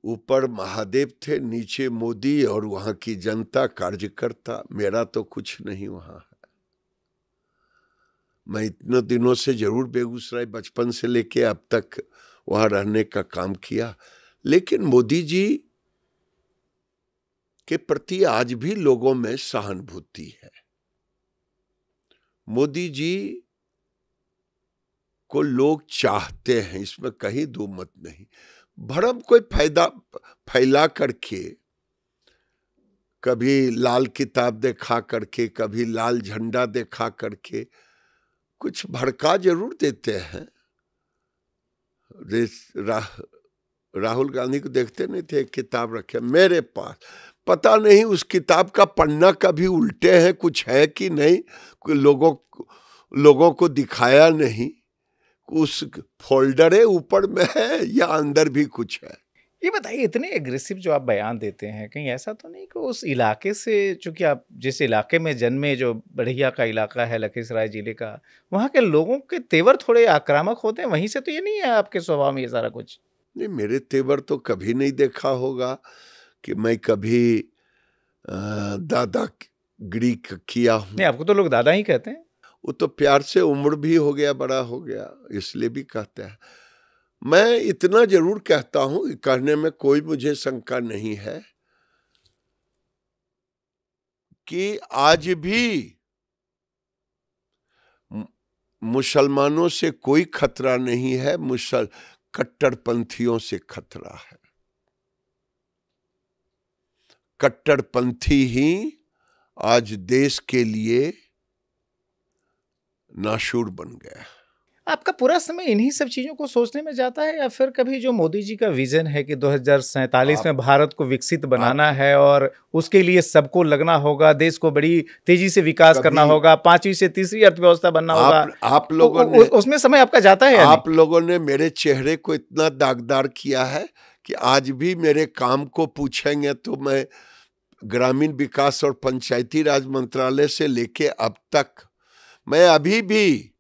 ऊपर महादेव थे, नीचे मोदी और वहां की जनता कार्यकर्ता, मेरा तो कुछ नहीं वहां है। मैं इतने दिनों से जरूर बेगूसराय, बचपन से लेके अब तक वहां रहने का काम किया, लेकिन मोदी जी के प्रति आज भी लोगों में सहानुभूति है। मोदी जी को लोग चाहते हैं, इसमें कहीं दो मत नहीं। भरम कोई फायदा फैला करके, कभी लाल किताब दिखा करके, कभी लाल झंडा दिखा करके कुछ भड़का जरूर देते हैं। राहुल गांधी को देखते नहीं थे, एक किताब रखे मेरे पास, पता नहीं उस किताब का पन्ना कभी उल्टे है, कुछ है कि नहीं, लोगों को दिखाया नहीं, उस फोल्डर है ऊपर में है या अंदर भी कुछ है। ये बताइए, इतने एग्रेसिव जो आप बयान देते हैं, कहीं ऐसा तो नहीं कि उस इलाके से, चूंकि आप जिस इलाके में जन्मे, जो बढ़िया का इलाका है लखीसराय जिले का, वहाँ के लोगों के तेवर थोड़े आक्रामक होते हैं, वहीं से तो ये नहीं है आपके स्वभाव में ये सारा कुछ? नहीं, मेरे तेवर तो कभी नहीं देखा होगा कि मैं कभी दादागिरी किया हूँ। नहीं, आपको तो लोग दादा ही कहते हैं। वो तो प्यार से, उम्र भी हो गया, बड़ा हो गया, इसलिए भी कहते हैं। मैं इतना जरूर कहता हूं, कहने में कोई मुझे शंका नहीं है कि आज भी मुसलमानों से कोई खतरा नहीं है, कट्टरपंथियों से खतरा है। कट्टरपंथी ही आज देश के लिए नाशूर बन गया। आपका पूरा समय इन्हीं सब चीजों को सोचने में जाता है, या फिर कभी जो मोदी जी का विजन है कि 2047 में भारत को विकसित बनाना है और उसके लिए सबको लगना होगा, देश को बड़ी तेजी से विकास करना होगा, 5वीं से तीसरी अर्थव्यवस्था बनना होगा, आप लोगों ने उसमें समय आपका जाता है? आप लोगों ने मेरे चेहरे को इतना दागदार किया है कि आज भी मेरे काम को पूछेंगे तो मैं ग्रामीण विकास और पंचायती राज मंत्रालय से लेके अब तक, मैं अभी भी,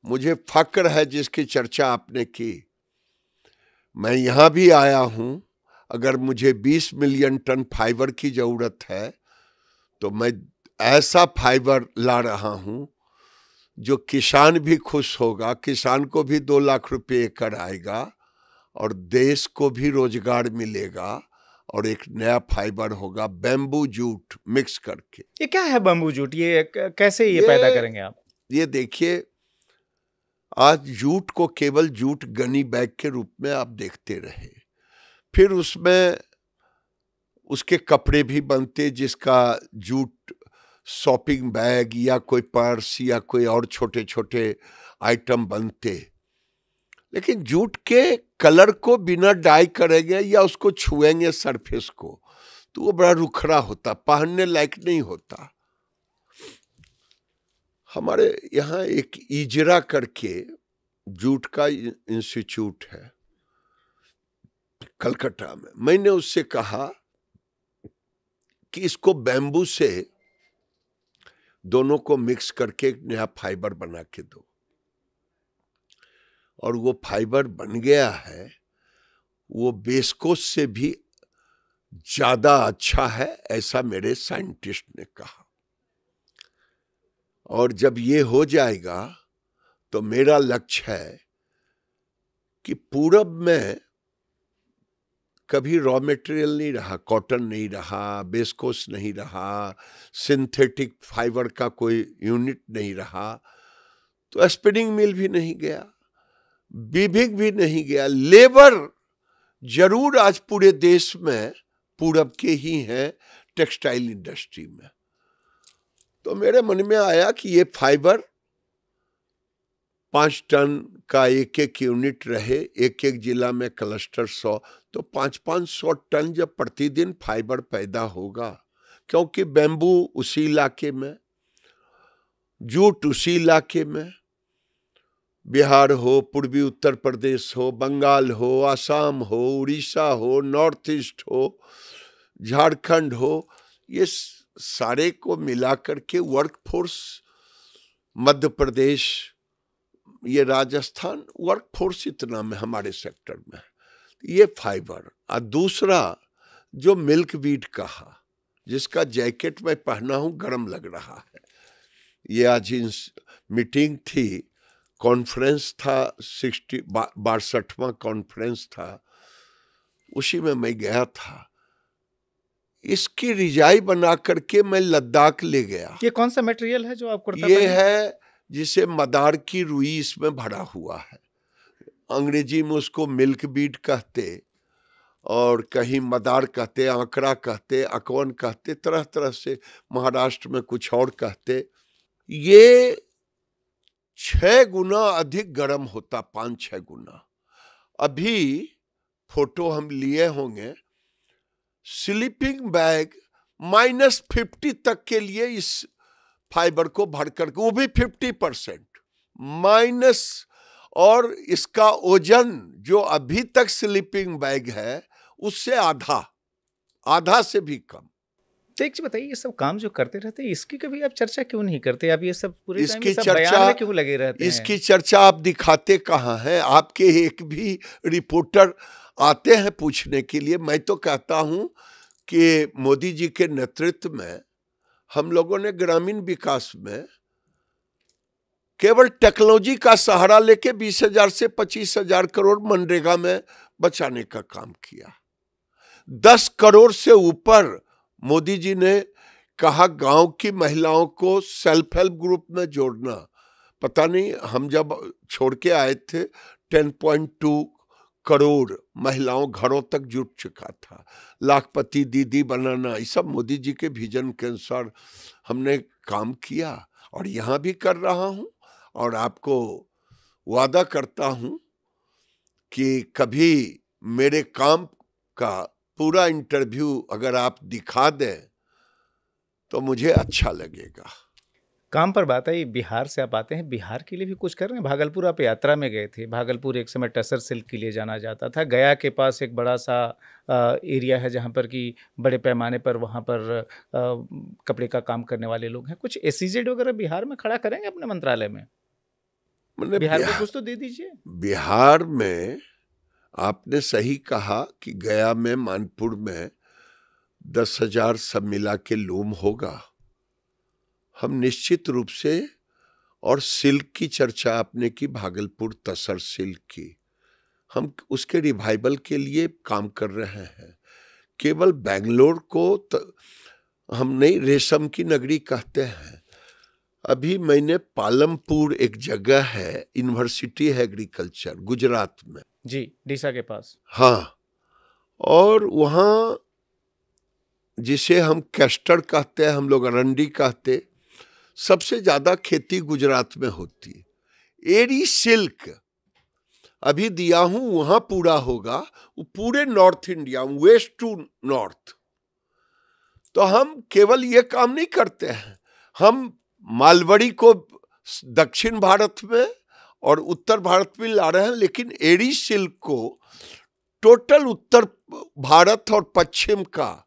मुझे फक्र है जिसकी चर्चा आपने की, मैं यहां भी आया हूं। अगर मुझे 20 मिलियन टन फाइबर की जरूरत है तो मैं ऐसा फाइबर ला रहा हूं जो किसान भी खुश होगा, किसान को भी 2 लाख रुपए एकड़ आएगा और देश को भी रोजगार मिलेगा, और एक नया फाइबर होगा बैम्बू जूट मिक्स करके। ये क्या है बैम्बू जूट? ये कैसे ये पैदा करेंगे आप? ये देखिए, आज जूट को केवल जूट गनी बैग के रूप में आप देखते रहे, फिर उसमें उसके कपड़े भी बनते, जिसका जूट शॉपिंग बैग या कोई पर्स या कोई और छोटे छोटे आइटम बनते, लेकिन जूट के कलर को बिना डाई करेंगे या उसको छुएंगे सरफेस को तो वो बड़ा रुखरा होता, पहनने लायक नहीं होता। हमारे यहाँ एक इजरा करके जूट का इंस्टीट्यूट है कलकत्ता में, मैंने उससे कहा कि इसको बैम्बू से दोनों को मिक्स करके एक नया फाइबर बना के दो, और वो फाइबर बन गया है। वो बेस्कोस से भी ज्यादा अच्छा है, ऐसा मेरे साइंटिस्ट ने कहा। और जब ये हो जाएगा तो मेरा लक्ष्य है कि पूरब में कभी रॉ मटेरियल नहीं रहा, कॉटन नहीं रहा, बेस्कोस नहीं रहा, सिंथेटिक फाइबर का कोई यूनिट नहीं रहा, तो स्पिनिंग मिल भी नहीं गया, वीविंग भी नहीं गया, लेबर जरूर आज पूरे देश में पूरब के ही हैं टेक्सटाइल इंडस्ट्री में। तो मेरे मन में आया कि ये फाइबर 5 टन का एक एक यूनिट रहे, एक एक जिला में क्लस्टर 100, तो 500-500 टन जब प्रतिदिन फाइबर पैदा होगा, क्योंकि बैम्बू उसी इलाके में, जूट उसी इलाके में, बिहार हो, पूर्वी उत्तर प्रदेश हो, बंगाल हो, आसाम हो, उड़ीसा हो, नॉर्थ ईस्ट हो, झारखंड हो, ये सारे को मिलाकर के वर्कफोर्स, मध्य प्रदेश, ये राजस्थान, वर्कफोर्स इतना में हमारे सेक्टर में है, ये फाइबर। और दूसरा जो मिल्क वीड कहा, जिसका जैकेट मैं पहना हूं, गर्म लग रहा है, ये आज मीटिंग थी, कॉन्फ्रेंस था, 62वां कॉन्फ्रेंस था, उसी में मैं गया था। इसकी रिजाई बना करके मैं लद्दाख ले गया। ये कौन सा मटेरियल है जो आप कुर्ता ये पहने? है जिसे मदार की रुई इसमें भरा हुआ है, अंग्रेजी में उसको मिल्क बीड कहते, और कहीं मदार कहते, आंकड़ा कहते, अकवन कहते, तरह तरह से, महाराष्ट्र में कुछ और कहते। ये 6 गुना अधिक गर्म होता, 5-6 गुना। अभी फोटो हम लिए होंगे, स्लीपिंग बैग -50 तक के लिए इस फाइबर को भर कर, वो भी 50% माइनस, और इसका वजन जो अभी तक स्लीपिंग बैग है उससे आधा से भी कम। तो एक चीज बताइए, ये सब काम जो करते रहते हैं, इसकी कभी आप चर्चा क्यों नहीं करते? आप ये सब पूरे टाइम इसकी सब चर्चा बयान में क्यों लगे रहते हैं? इसकी चर्चा आप दिखाते कहाँ हैं? आपके एक भी रिपोर्टर आते हैं पूछने के लिए? मैं तो कहता हूं कि मोदी जी के नेतृत्व में हम लोगों ने ग्रामीण विकास में केवल टेक्नोलॉजी का सहारा लेके 20,000 से 25,000 करोड़ मनरेगा में बचाने का काम किया। 10 करोड़ से ऊपर मोदी जी ने कहा गांव की महिलाओं को सेल्फ हेल्प ग्रुप में जोड़ना। पता नहीं, हम जब छोड़ के आए थे 10.2 करोड़ महिलाओं घरों तक जुट चुका था। लाखपति दीदी बनाना, ये सब मोदी जी के विजन के अनुसार हमने काम किया, और यहाँ भी कर रहा हूँ। और आपको वादा करता हूँ कि कभी मेरे काम का पूरा इंटरव्यू अगर आप दिखा दें तो मुझे अच्छा लगेगा। काम पर बात है, बिहार से आप आते हैं, बिहार के लिए भी कुछ कर रहे हैं? भागलपुर आप यात्रा में गए थे। भागलपुर एक समय टसर सिल्क के लिए जाना जाता था। गया के पास एक बड़ा सा एरिया है जहाँ पर कि बड़े पैमाने पर वहाँ पर कपड़े का काम करने वाले लोग हैं। कुछ एसईजेड वगैरह बिहार में खड़ा करेंगे अपने मंत्रालय में? बिहार को कुछ तो दे दीजिए। बिहार में आपने सही कहा कि गया में, मानपुर में 10,000 सब मिला के लूम होगा। हम निश्चित रूप से, और सिल्क की चर्चा आपने की, भागलपुर तसर सिल्क की, हम उसके रिवाइवल के लिए काम कर रहे हैं। केवल बेंगलोर को हम नहीं, रेशम की नगरी कहते हैं। अभी मैंने पालमपुर, एक जगह है, यूनिवर्सिटी है एग्रीकल्चर, गुजरात में, जी, डीसा के पास। हाँ, और वहाँ जिसे हम कैस्टर कहते हैं, हम लोग अरंडी कहते, सबसे ज्यादा खेती गुजरात में होती है। एरी सिल्क अभी दिया हूं, वहां पूरा होगा, वो पूरे north India, west to north. तो हम केवल ये काम नहीं करते हैं, हम मालवड़ी को दक्षिण भारत में और उत्तर भारत में ला रहे हैं, लेकिन एरी सिल्क को टोटल उत्तर भारत और पश्चिम का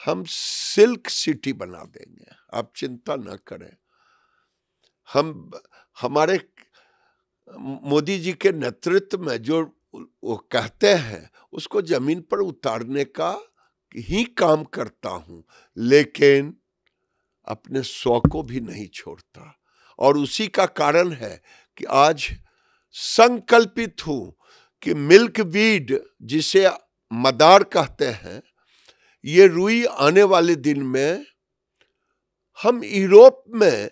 हम सिल्क सिटी बना देंगे, आप चिंता न करें। हम, हमारे मोदी जी के नेतृत्व में जो वो कहते हैं उसको जमीन पर उतारने का ही काम करता हूं, लेकिन अपने स्व को भी नहीं छोड़ता। और उसी का कारण है कि आज संकल्पित हूं कि मिल्क वीड, जिसे मदार कहते हैं, ये रुई आने वाले दिन में हम यूरोप में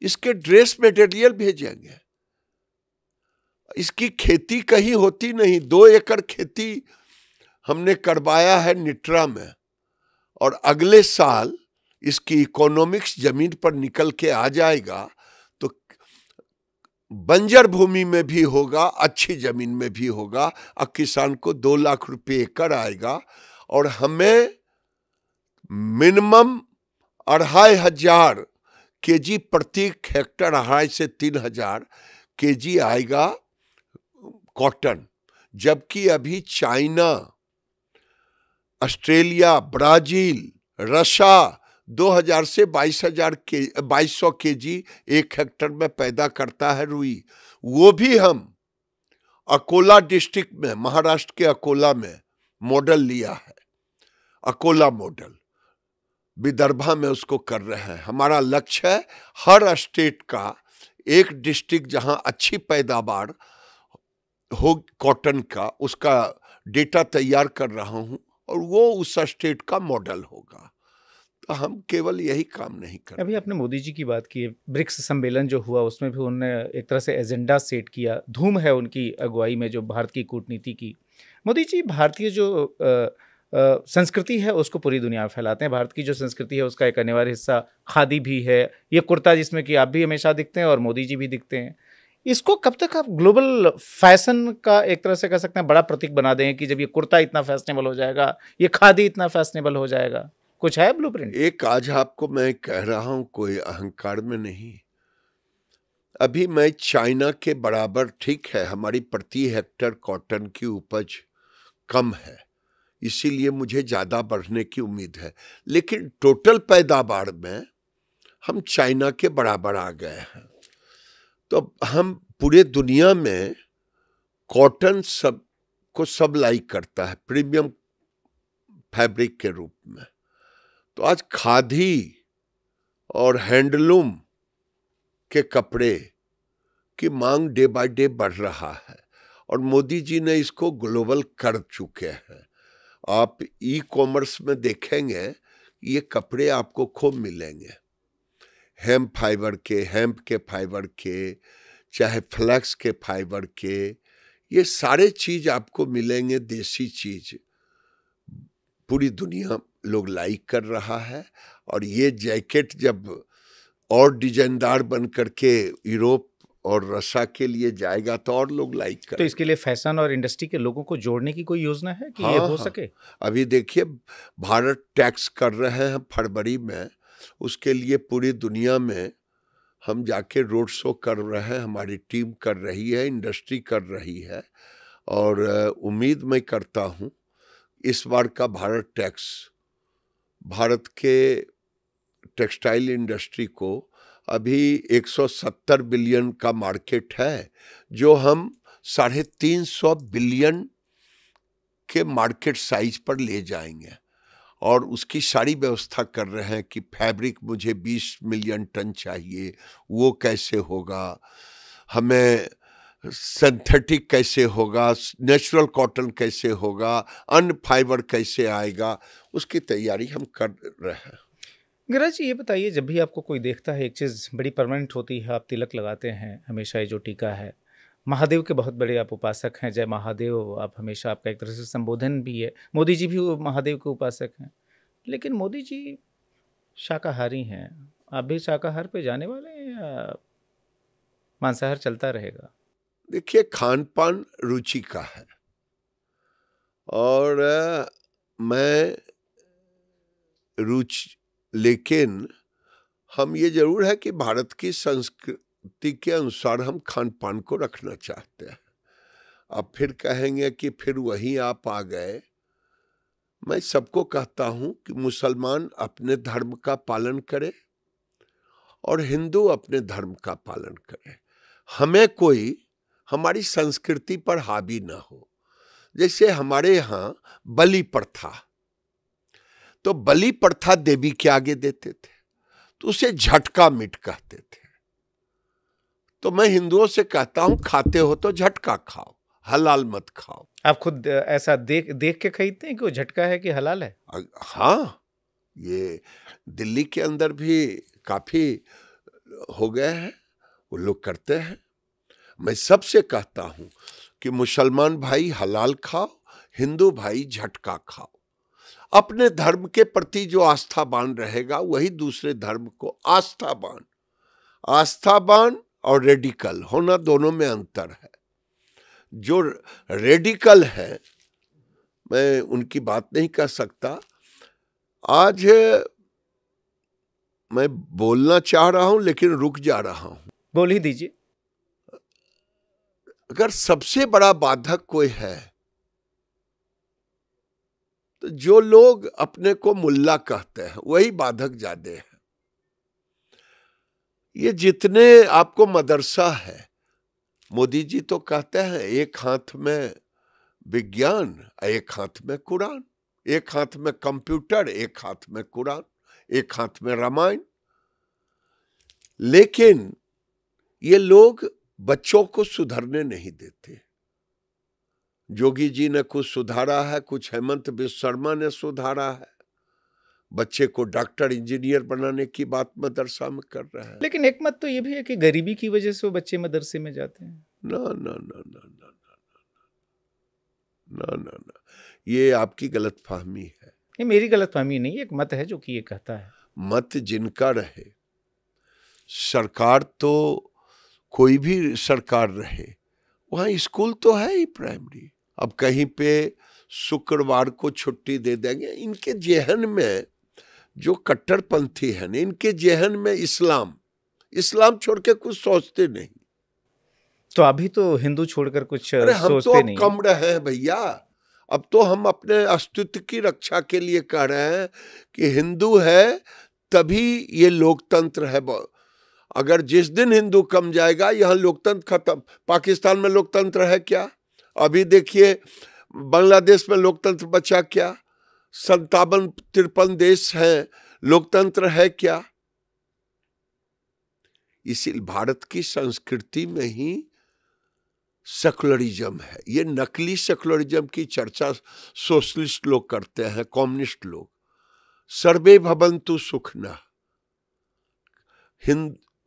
इसके ड्रेस मटेरियल भेजेंगे। इसकी खेती कहीं होती नहीं, 2 एकड़ खेती हमने करवाया है निट्रा में, और अगले साल इसकी इकोनॉमिक्स जमीन पर निकल के आ जाएगा तो बंजर भूमि में भी होगा, अच्छी जमीन में भी होगा, और किसान को 2 लाख रुपए एकड़ आएगा, और हमें मिनिमम 2500 केजी प्रति हेक्टर, 2.5 से 3,000 केजी आएगा कॉटन। जबकि अभी चाइना, ऑस्ट्रेलिया, ब्राजील, रशिया 2000 से 2200 केजी 1 हेक्टर में पैदा करता है रुई। वो भी हम अकोला डिस्ट्रिक्ट में, महाराष्ट्र के अकोला में मॉडल लिया है, अकोला मॉडल, विदर्भा में उसको कर रहे हैं। हमारा लक्ष्य है हर स्टेट का एक डिस्ट्रिक्ट जहां अच्छी पैदावार हो कॉटन का, उसका डेटा तैयार कर रहा हूं, और वो उस स्टेट का मॉडल होगा। तो हम केवल यही काम नहीं करते। अभी आपने मोदी जी की बात की, ब्रिक्स सम्मेलन जो हुआ उसमें भी उन्होंने एक तरह से एजेंडा सेट किया, धूम है उनकी अगुवाई में जो भारत की कूटनीति की। मोदी जी भारतीय जो संस्कृति है उसको पूरी दुनिया में फैलाते हैं। भारत की जो संस्कृति है उसका एक अनिवार्य हिस्सा खादी भी है, ये कुर्ता जिसमें कि आप भी हमेशा दिखते हैं और मोदी जी भी दिखते हैं। इसको कब तक आप ग्लोबल फैशन का एक तरह से कह सकते हैं बड़ा प्रतीक बना दें कि जब ये कुर्ता इतना फैशनेबल हो जाएगा, ये खादी इतना फैशनेबल हो जाएगा? कुछ है ब्लूप्रिंट? एक आज आपको मैं कह रहा हूं, कोई अहंकार में नहीं, अभी मैं चाइना के बराबर, ठीक है हमारी प्रति हेक्टर कॉटन की उपज कम है, इसीलिए मुझे ज्यादा बढ़ने की उम्मीद है, लेकिन टोटल पैदावार में हम चाइना के बराबर आ गए हैं। तो हम पूरे दुनिया में कॉटन सब लाइक करता है प्रीमियम फैब्रिक के रूप में। तो आज खादी और हैंडलूम के कपड़े की मांग डे बाय डे बढ़ रहा है, और मोदी जी ने इसको ग्लोबल कर चुके हैं। आप ई कॉमर्स में देखेंगे ये कपड़े आपको खूब मिलेंगे, हेम्प के फाइबर के, चाहे फ्लैक्स के फाइबर के, ये सारे चीज आपको मिलेंगे, देसी चीज पूरी दुनिया लोग लाइक कर रहा है। और ये जैकेट जब और डिजाइनदार बन करके यूरोप और रशिया के लिए जाएगा तो और लोग लाइक करेंगे। तो इसके लिए फैशन और इंडस्ट्री के लोगों को जोड़ने की कोई योजना है कि ये हो सके? अभी देखिए भारत टैक्स कर रहे हैं फरवरी में, उसके लिए पूरी दुनिया में हम जाके रोड शो कर रहे हैं, हमारी टीम कर रही है, इंडस्ट्री कर रही है, और उम्मीद मैं करता हूँ इस बार का भारत टैक्स भारत के टेक्सटाइल इंडस्ट्री को, अभी 170 बिलियन का मार्केट है, जो हम 350 बिलियन के मार्केट साइज पर ले जाएंगे, और उसकी सारी व्यवस्था कर रहे हैं कि फैब्रिक मुझे 20 मिलियन टन चाहिए, वो कैसे होगा, हमें सिंथेटिक कैसे होगा, नेचुरल कॉटन कैसे होगा, अन्य फाइबर कैसे आएगा, उसकी तैयारी हम कर रहे हैं। गिरिराज जी ये बताइए, जब भी आपको कोई देखता है एक चीज़ बड़ी परमानेंट होती है, आप तिलक लगाते हैं हमेशा, ये जो टीका है, महादेव के बहुत बड़े आप उपासक हैं, जय महादेव आप हमेशा, आपका एक तरह से संबोधन भी है। मोदी जी भी महादेव के उपासक हैं, लेकिन मोदी जी शाकाहारी हैं, आप भी शाकाहार पे जाने वाले हैं या मांसाहार चलता रहेगा? देखिए खान पान रुचि का है, और मैं रुचि, लेकिन हम ये जरूर है कि भारत की संस्कृति के अनुसार हम खान पान को रखना चाहते हैं। अब फिर कहेंगे कि फिर वहीं आप आ गए। मैं सबको कहता हूं कि मुसलमान अपने धर्म का पालन करे और हिंदू अपने धर्म का पालन करे, हमें कोई हमारी संस्कृति पर हावी ना हो। जैसे हमारे यहाँ बलि प्रथा, तो बलि प्रथा देवी के आगे देते थे, तो उसे झटका मीट कहते थे। तो मैं हिंदुओं से कहता हूं खाते हो तो झटका खाओ, हलाल मत खाओ। आप खुद ऐसा देख देख के खरीदते हैं कि वो झटका है कि हलाल है? हाँ, ये दिल्ली के अंदर भी काफी हो गए हैं, वो लोग करते हैं। मैं सबसे कहता हूं कि मुसलमान भाई हलाल खाओ, हिंदू भाई झटका खाओ। अपने धर्म के प्रति जो आस्थावान रहेगा वही दूसरे धर्म को आस्थावान। आस्थावान और रेडिकल होना, दोनों में अंतर है। जो रेडिकल है, मैं उनकी बात नहीं कर सकता। आज मैं बोलना चाह रहा हूं लेकिन रुक जा रहा हूं। बोल ही दीजिए। अगर सबसे बड़ा बाधक कोई है तो जो लोग अपने को मुल्ला कहते हैं वही बाधक ज्यादा है। ये जितने आपको मदरसा है, मोदी जी तो कहते हैं एक हाथ में विज्ञान, एक हाथ में कुरान, एक हाथ में कंप्यूटर, एक हाथ में कुरान, एक हाथ में रामायण। लेकिन ये लोग बच्चों को सुधरने नहीं देते। जोगी जी ने कुछ सुधारा है, कुछ हेमंत बिश्व शर्मा ने सुधारा है। बच्चे को डॉक्टर इंजीनियर बनाने की बात मदरसा में कर रहे हैं। लेकिन एक मत तो ये भी है कि गरीबी की वजह से वो बच्चे मदरसे में जाते हैं। ना ना ना ना ना ना ना ना, ये आपकी गलतफहमी है। ये मेरी गलतफहमी नहीं, एक मत है जो कि ये कहता है। मत जिनका रहे, सरकार तो कोई भी सरकार रहे, वहां स्कूल तो है ही प्राइमरी। अब कहीं पे शुक्रवार को छुट्टी दे देंगे। इनके जेहन में जो कट्टरपंथी है ना, इनके जेहन में इस्लाम छोड़ के कुछ सोचते नहीं। तो अभी तो हिंदू छोड़कर कुछ अरे हम सोचते तो अब नहीं। कम रहे हैं भैया। अब तो हम अपने अस्तित्व की रक्षा के लिए कह रहे हैं कि हिंदू है तभी ये लोकतंत्र है। अगर जिस दिन हिंदू कम जाएगा, यहाँ लोकतंत्र खत्म। पाकिस्तान में लोकतंत्र है क्या? अभी देखिए बांग्लादेश में लोकतंत्र बचा क्या? 57-53 देश हैं, लोकतंत्र है क्या? इसी भारत की संस्कृति में ही सेकुलरिज्म है। ये नकली सेकुलरिज्म की चर्चा सोशलिस्ट लोग करते हैं, कम्युनिस्ट लोग। सर्वे भवन्तु सुखिनः।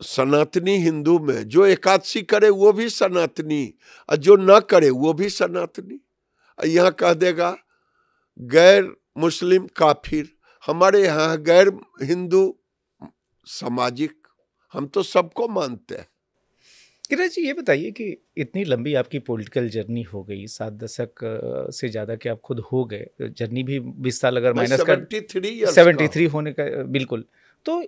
सनातनी हिंदू में जो एकादशी करे वो भी सनातनी, और जो न करे वो भी सनातनी। यहाँ कह देगा गैर मुस्लिम काफिर। हमारे यहाँ गैर हिंदू सामाजिक, हम तो सबको मानते हैं। किरण जी, ये बताइए कि इतनी लंबी आपकी पॉलिटिकल जर्नी हो गई, 7 दशक से ज़्यादा के आप खुद हो गए। जर्नी भी 20 साल अगर माइनस कर 73 होने का, बिल्कुल। तो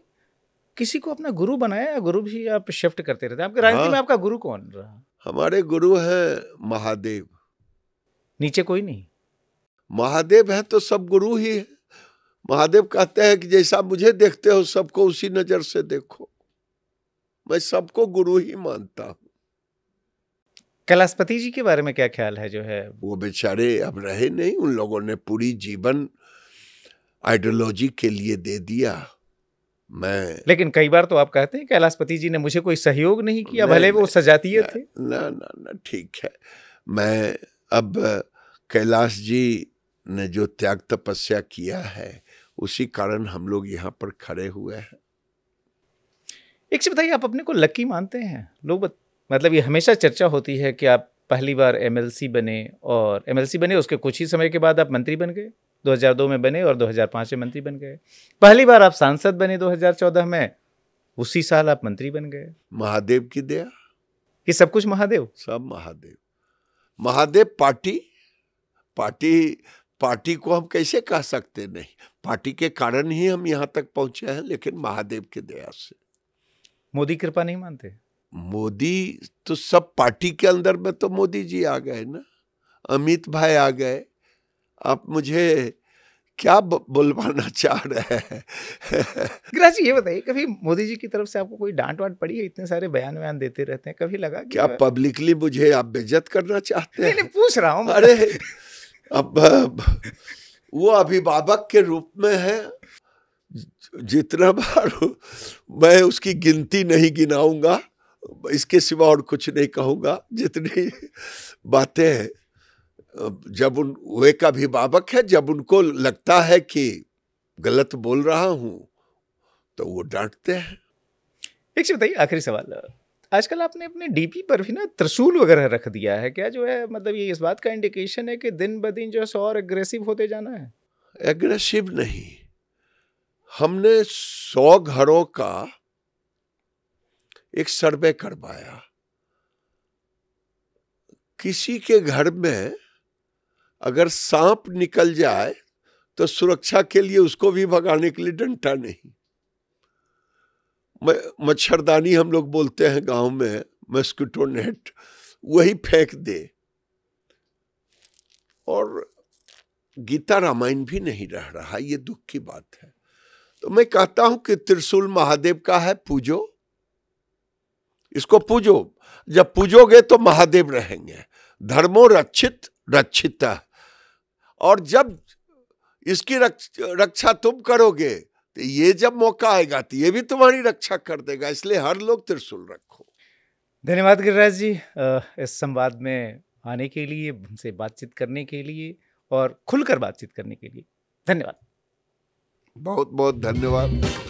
किसी को अपना गुरु बनाया या गुरु भी आप शिफ्ट करते रहते हैं? आपके राजनीति में आपका गुरु कौन रहा? हमारे गुरु हैं महादेव। नीचे कोई नहीं? महादेव है तो सब गुरु ही है। महादेव कहते हैं कि जैसा मुझे देखते हो सबको उसी नजर से देखो। मैं सबको गुरु ही मानता हूं। कैलाशपति जी के बारे में क्या ख्याल है? जो है वो बेचारे अब रहे नहीं, उन लोगों ने पूरी जीवन आइडियोलॉजी के लिए दे दिया। लेकिन कई बार तो आप कहते हैं कैलाशपति जी ने मुझे कोई सहयोग नहीं किया, भले वो सजातीय थे। ना ना ना, ठीक है। मैं अब कैलाश जी ने जो त्याग तपस्या किया है उसी कारण हम लोग यहाँ पर खड़े हुए हैं। एक चीज बताइए, आप अपने को लकी मानते हैं? लोग मतलब ये हमेशा चर्चा होती है कि आप पहली बार एमएलसी बने, और एमएलसी बने उसके कुछ ही समय के बाद आप मंत्री बन गए। 2002 में बने और 2005 में मंत्री बन गए। पहली बार आप सांसद बने 2014 में, उसी साल आप मंत्री बन गए। महादेव की दया। ये सब कुछ महादेव? सब महादेव। महादेव पार्टी को हम कैसे कह सकते? नहीं, पार्टी के कारण ही हम यहाँ तक पहुंचे हैं, लेकिन महादेव की दया से। मोदी कृपा नहीं मानते? मोदी तो सब पार्टी के अंदर में तो मोदी जी आ गए ना, अमित भाई आ गए। आप मुझे क्या बुलवाना चाह रहे हैं? गिरिराज जी, ये बताइए, कभी मोदी जी की तरफ से आपको कोई डांट वाट पड़ी है? इतने सारे बयान देते रहते हैं, कभी लगा क्या पब्लिकली मुझे आप बेइज्जत करना चाहते हैं? नहीं, पूछ रहा हूँ। अरे अब वो अभिभावक के रूप में है। जितना बार मैं उसकी गिनती नहीं गिनाऊंगा, इसके सिवा और कुछ नहीं कहूंगा। जितनी बातें जब वो एक अभिभावक है, जब उनको लगता है कि गलत बोल रहा हूं तो वो डांटते हैं। एक चीज बताइए, आखिरी सवाल, आजकल आपने अपने डीपी पर भी ना त्रिशूल वगैरह रख दिया है क्या, जो है मतलब ये इस बात का इंडिकेशन है कि दिन ब दिन जो है और एग्रेसिव होते जाना है? एग्रेसिव नहीं, हमने 100 घरों का एक सर्वे करवाया। किसी के घर में अगर सांप निकल जाए तो सुरक्षा के लिए उसको भी भगाने के लिए डंडा नहीं, मच्छरदानी हम लोग बोलते हैं गांव में, मस्किटो नेट, वही फेंक दे। और गीता रामायण भी नहीं रह रहा, ये दुख की बात है। तो मैं कहता हूं कि त्रिशूल महादेव का है, पूजो इसको, पूजो। जब पूजोगे तो महादेव रहेंगे। धर्मो रक्षित रक्षिता, और जब इसकी रक्षा तुम करोगे तो ये जब मौका आएगा तो ये भी तुम्हारी रक्षा कर देगा। इसलिए हर लोग त्रिशूल रखो। धन्यवाद गिरिराज जी, इस संवाद में आने के लिए, हमसे बातचीत करने के लिए और खुलकर बातचीत करने के लिए धन्यवाद। बहुत बहुत धन्यवाद।